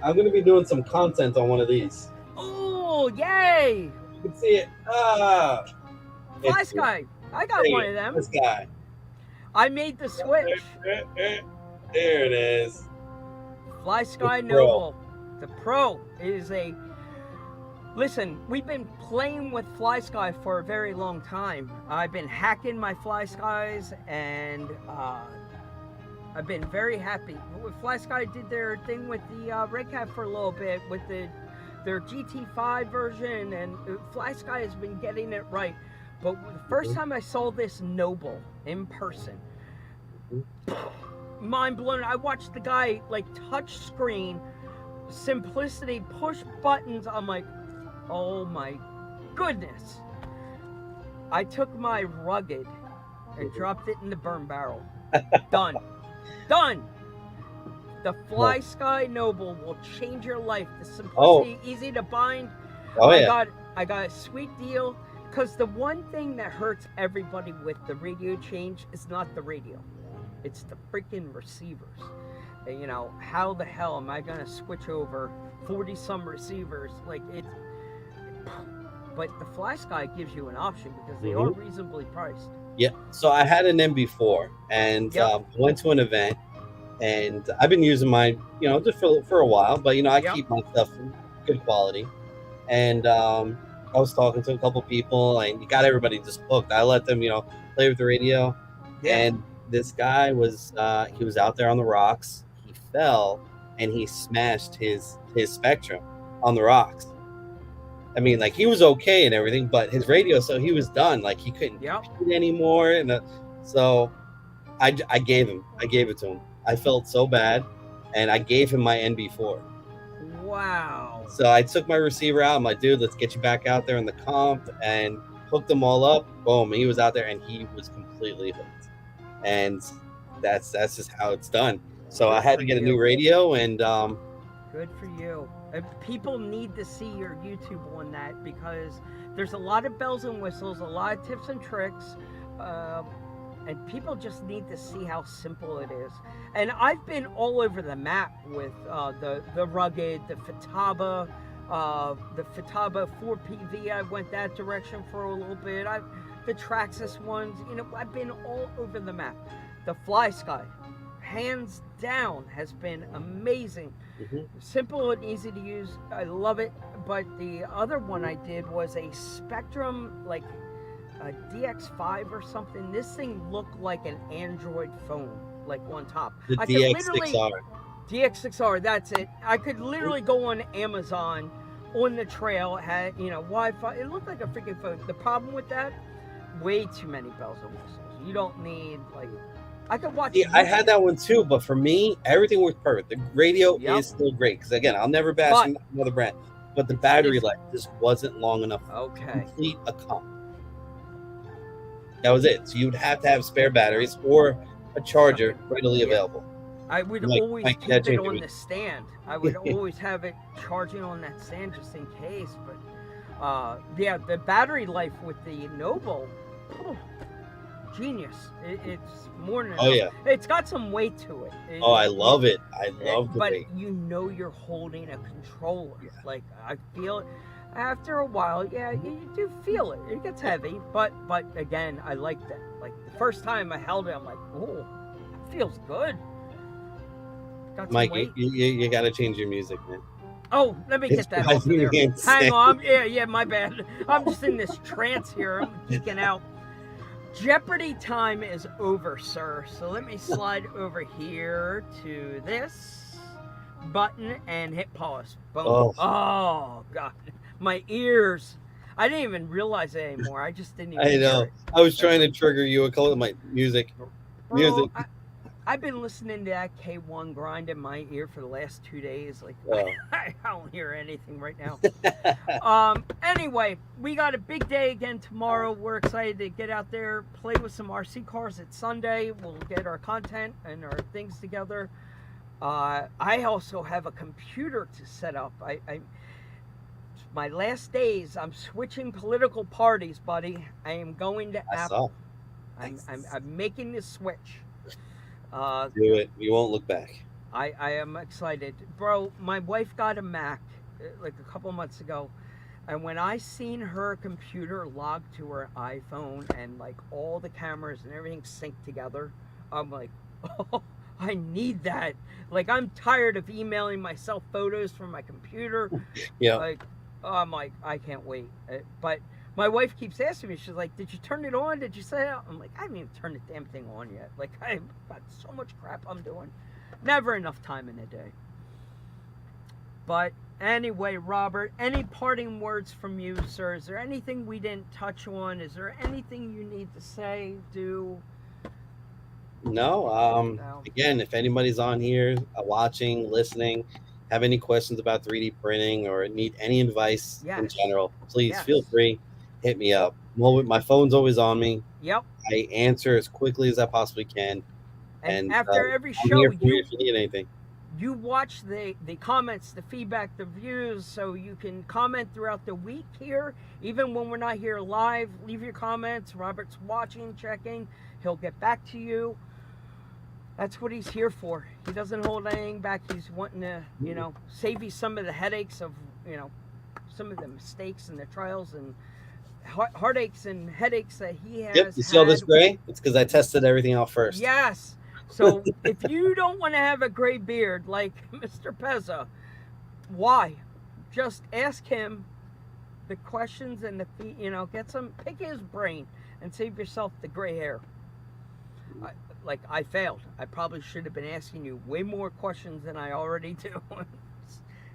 I'm going to be doing some content on one of these. Oh, yay! You can see it. Fly Sky. I got one of them. This guy. I made the switch. There it is. Fly Sky Noble. The Pro is a... Listen, we've been playing with Fly Sky for a very long time. I've been hacking my Fly Skies, and I've been very happy. Fly Sky did their thing with the Red Cat for a little bit with their GT5 version, and Fly Sky has been getting it right. But the first time I saw this Noble in person, mind blown. I watched the guy like touch screen, simplicity, push buttons. I'm like, oh my goodness. I took my Rugged and dropped it in the burn barrel. Done. The Fly Sky Noble will change your life. The simplicity, easy to bind. I got a sweet deal. Because the one thing that hurts everybody with the radio change is not the radio. It's the freaking receivers. You know, how the hell am I going to switch over 40-some receivers? Like, it's... But the Fly Sky gives you an option because they are reasonably priced. Yeah. So I had an M4 and went to an event, and I've been using mine, you know, just for a while, but, you know, I keep my stuff in good quality. And I was talking to a couple people, and you got everybody just hooked. I let them, you know, play with the radio. And this guy was, he was out there on the rocks. He fell and he smashed his Spectrum on the rocks. I mean, like, he was okay and everything, but his radio, so he was done. Like, he couldn't compete anymore. And so I gave it to him. I felt so bad, and I gave him my NB4. Wow. So I took my receiver out. I'm like, dude, let's get you back out there in the comp. And hooked them all up. Boom, he was out there, and he was completely hooked. And that's just how it's done. So I had to get a new radio, and good for you. People need to see your YouTube on that, because there's a lot of bells and whistles, a lot of tips and tricks, and people just need to see how simple it is. And I've been all over the map with the rugged, the Futaba 4PV. I went that direction for a little bit. The Traxxas ones, I've been all over the map. The Fly Sky, hands down, has been amazing. Simple and easy to use. I love it. But the other one I did was a Spectrum, like a DX5 or something. This thing looked like an Android phone, like on top. The DX6R. DX6R, that's it. I could literally go on Amazon on the trail, had Wi-Fi. It looked like a freaking phone. The problem with that, way too many bells and whistles. You don't need, like, I could watch. Yeah, I had that one too, but for me, everything was perfect. The radio is still great, because again, I'll never bash another brand, but the battery life just wasn't long enough to complete a comp. That was it. So you'd have to have spare batteries or a charger readily available. I would always keep it on the stand. I would always have it charging on that stand just in case. But yeah, the battery life with the Noble, genius. It's more than enough. Yeah. It's got some weight to it. I love it. I love the weight. But you're holding a controller. Yeah. Like, I feel it. After a while, you do feel it. It gets heavy, but again, I like that. Like, the first time I held it, I'm like, oh, it feels good. Mike, you got to change your music, man. Oh, let me get that off of there. Hang on. Yeah, my bad. I'm just in this trance here. I'm geeking out. Jeopardy time is over, sir. So let me slide over here to this button and hit pause. Boom. Oh God. My ears. I didn't even realize it anymore. I just didn't even I know. I was trying to trigger you. I call it my music. Bro, I've been listening to that K1 grind in my ear for the last 2 days. Like, I don't hear anything right now. Anyway, we got a big day again tomorrow. We're excited to get out there, play with some RC cars. It's Sunday. We'll get our content and our things together. I also have a computer to set up. My last days, I'm switching political parties, buddy. I am going to Apple. I'm making this switch. Do it. You won't look back. I am excited. Bro, my wife got a Mac like a couple months ago, and when I seen her computer logged to her iPhone and like all the cameras and everything synced together, I'm like, oh, I need that. Like, I'm tired of emailing myself photos from my computer. Yeah. Like, I'm like, I can't wait. But my wife keeps asking me, she's like, did you turn it on? Did you set it up? I'm like, I haven't even turned the damn thing on yet. Like, I've got so much crap I'm doing. Never enough time in a day. But anyway, Robert, any parting words from you, sir? Is there anything we didn't touch on? Is there anything you need to say, do? No. Again, if anybody's on here watching, listening, have any questions about 3D printing or need any advice in general, please feel free. Hit me up. My phone's always on me. Yep. I answer as quickly as I possibly can. And after every show, if you need anything. You watch the comments, the feedback, the views, so you can comment throughout the week here. Even when we're not here live, leave your comments. Robert's watching, checking. He'll get back to you. That's what he's here for. He doesn't hold anything back. He's wanting to, save you some of the headaches of, some of the mistakes and the trials and heartaches and headaches that he has. Yep, you see all this gray? It's because I tested everything out first. Yes. So if you don't want to have a gray beard like Mr. Pezza, why? Just ask him the questions and pick his brain and save yourself the gray hair. I failed. I probably should have been asking you way more questions than I already do.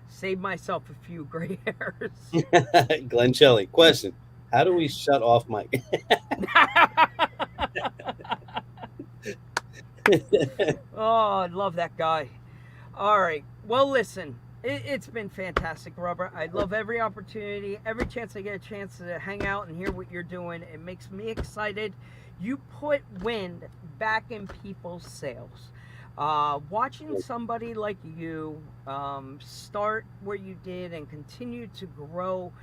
Save myself a few gray hairs. Glenn Shelley, question. How do we shut off Mike? Oh, I love that guy. All right. Well, listen, It's been fantastic, Robert. I love every opportunity, every chance I get a chance to hang out and hear what you're doing. It makes me excited. You put wind back in people's sails. Watching somebody like you start where you did and continue to grow,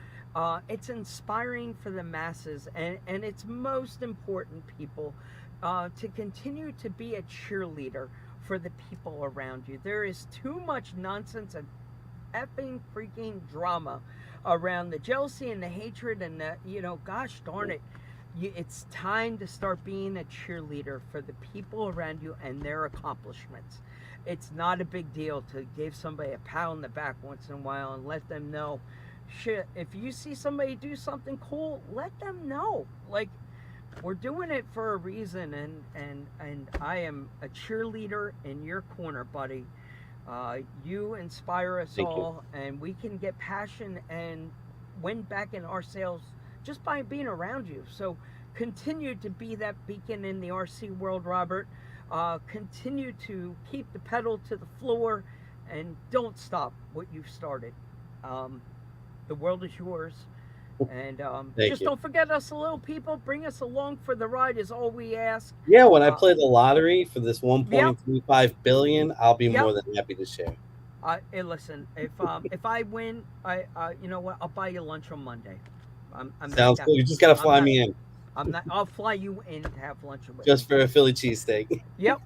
it's inspiring for the masses, and it's most important, people, to continue to be a cheerleader for the people around you. There is too much nonsense and effing freaking drama around the jealousy and the hatred and the, gosh darn it. It's time to start being a cheerleader for the people around you and their accomplishments. It's not a big deal to give somebody a pat on the back once in a while and let them know, shit, if you see somebody do something cool, let them know. Like, we're doing it for a reason, and I am a cheerleader in your corner, buddy. You inspire us all, and we can get passion and win back in our sales just by being around you. So continue to be that beacon in the RC world, Robert. Continue to keep the pedal to the floor, and don't stop what you've started. The world is yours. And just don't forget us little people. Bring us along for the ride is all we ask. Yeah, when I play the lottery for this 1.35 billion, I'll be more than happy to share. Hey, listen, if I win, you know what? I'll buy you lunch on Monday. Sounds cool. You just gotta fly me in. I'll fly you in to have lunch with just for a Philly cheesesteak. Yep,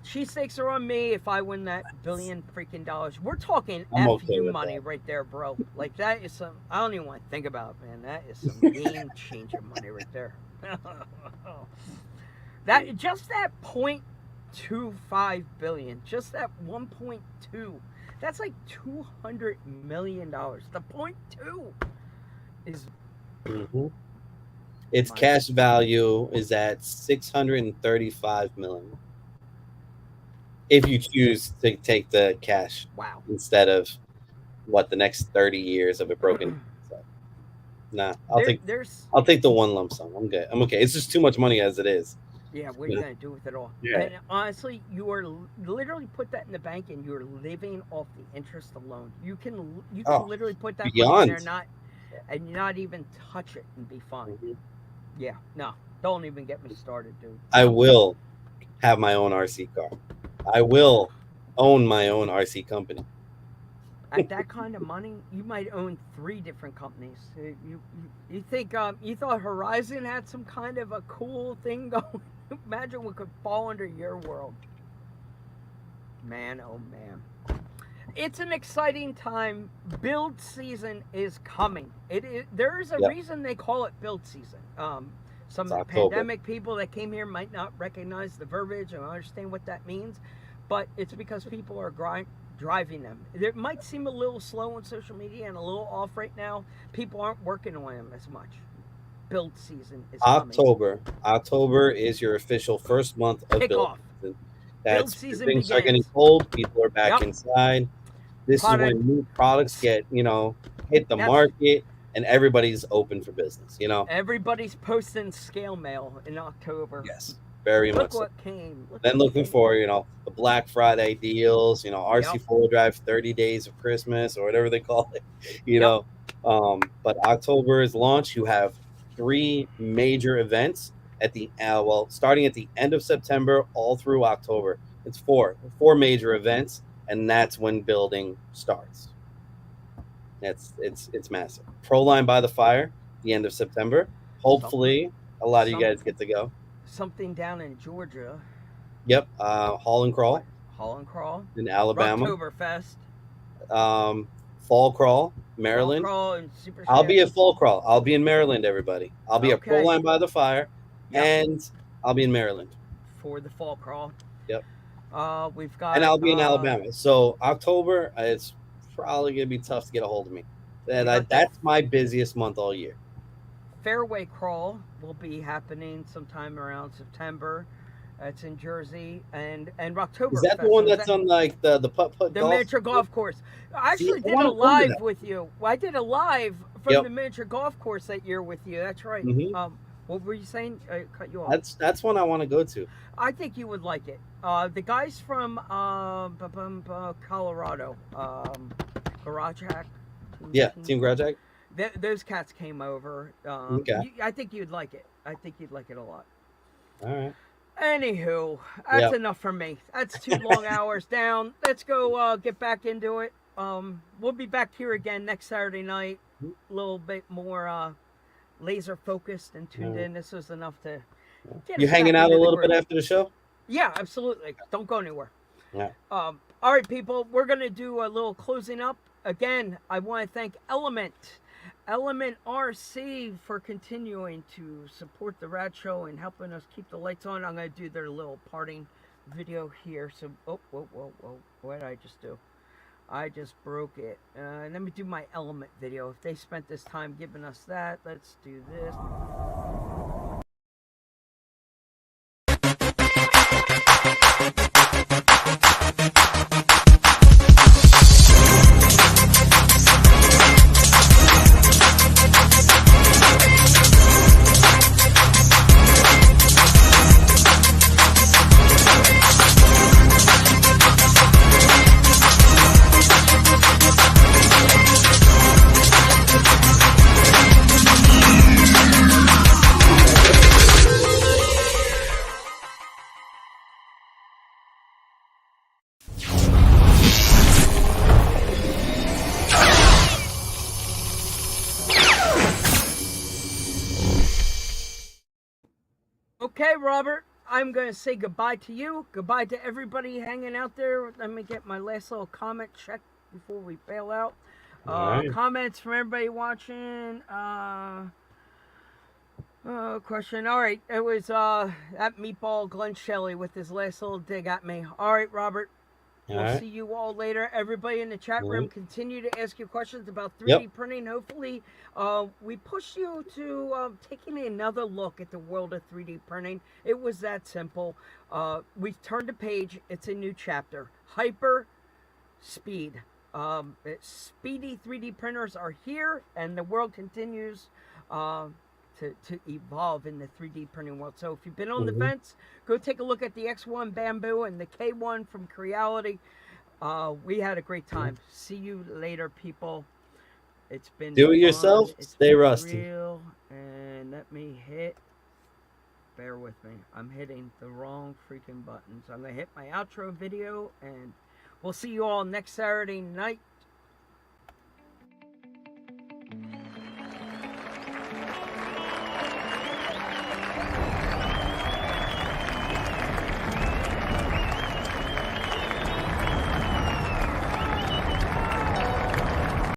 cheesesteaks are on me if I win that billion freaking dollars. We're talking FU money right there, bro. Like, that is some. I don't even want to think about it, man. That is some game changer money right there. That 0.25 billion, just that 1.2. That's like $200 million. The 0.2 is. Mm-hmm. Its cash value is at 635 million. If you choose to take the cash, instead of the next 30 years of it broken. So, nah, I'll take the one lump sum. I'm good. I'm okay. It's just too much money as it is. Yeah, what are you gonna do with it all? Yeah. And honestly, you are literally put that in the bank, and you're living off the interest alone. You can literally put that money in there, not even touch it and be fine. Mm-hmm. Yeah, no, don't even get me started, dude. I will have my own RC car. I will own my own RC company. At that kind of money, you might own 3 different companies. You think you thought Horizon had some kind of a cool thing going? Imagine what could fall under your world. Man, oh man. It's an exciting time. Build season is coming. There's a reason they call it build season. Some of the pandemic people that came here might not recognize the verbiage and understand what that means, but it's because people are driving them. It might seem a little slow on social media and a little off right now. People aren't working on them as much. Build season is coming. October is your official first month of build season. Build season things begins. Are getting cold. People are back inside. This is when new products get, hit the market, and everybody's open for business, Everybody's posting scale mail in October. Yes, very much. Look what came. Then looking for, the Black Friday deals, RC Full Drive 30 days of Christmas or whatever they call it, But October is launch. You have 3 major events starting at the end of September all through October. It's 4 major events. And that's when building starts. It's massive. Pro Line by the Fire, the end of September. Hopefully, a lot of you guys get to go. Something down in Georgia. Yep. Haul and Crawl. Haul and Crawl. In Alabama. Oktoberfest. Fall Crawl, Maryland. Fall Crawl and Super I'll be at Fall Crawl. I'll be in Maryland, everybody. I'll be at Pro Line by the Fire, and I'll be in Maryland. For the Fall Crawl. Yep. We've got, and I'll be in Alabama. So October, it's probably gonna be tough to get a hold of me. That's my busiest month all year. Fairway Crawl will be happening sometime around September. It's in Jersey, and October. Is that the one that's on like the putt-putt the miniature golf course? I actually did a live with you. I did a live from the miniature golf course that year with you. That's right. Mm-hmm. What were you saying? I cut you off. That's one I want to go to. I think you would like it. The guys from Colorado, Garage Hack. Yeah, Team Garage Hack. Those cats came over. Okay. I think you'd like it. I think you'd like it a lot. All right. Anywho, that's enough for me. That's 2 long hours down. Let's go get back into it. We'll be back here again next Saturday night. A little bit more laser focused and tuned in. This was enough to get You us hanging back out a into the little bit groove. after the show? Yeah, absolutely. Don't go anywhere. Yeah. All right, people. We're gonna do a little closing up. Again, I want to thank Element RC for continuing to support the Rad Show and helping us keep the lights on. I'm going to do their little parting video here. So, whoa. What did I just do? I just broke it. Let me do my Element video. If they spent this time giving us that, let's do this. Okay, Robert, I'm going to say goodbye to you. Goodbye to everybody hanging out there. Let me get my last little comment check before we bail out. Right. Comments from everybody watching. Question. All right, it was that meatball Glenn Shelley with his last little dig at me. All right, Robert. We'll see you all later. Everybody in the chat room, continue to ask your questions about 3D printing. Hopefully, we push you to taking another look at the world of 3D printing. It was that simple. We've turned a page. It's a new chapter. Hyper speed. Speedy 3D printers are here, and the world continues to evolve in the 3D printing world. So if you've been on the fence, go take a look at the X1 Bamboo and the K1 from Creality. We had a great time. See you later, people. It's been Do it fun. yourself. Stay rusty. Real. And let me hit. Bear with me. I'm hitting the wrong freaking buttons. I'm going to hit my outro video, and we'll see you all next Saturday night.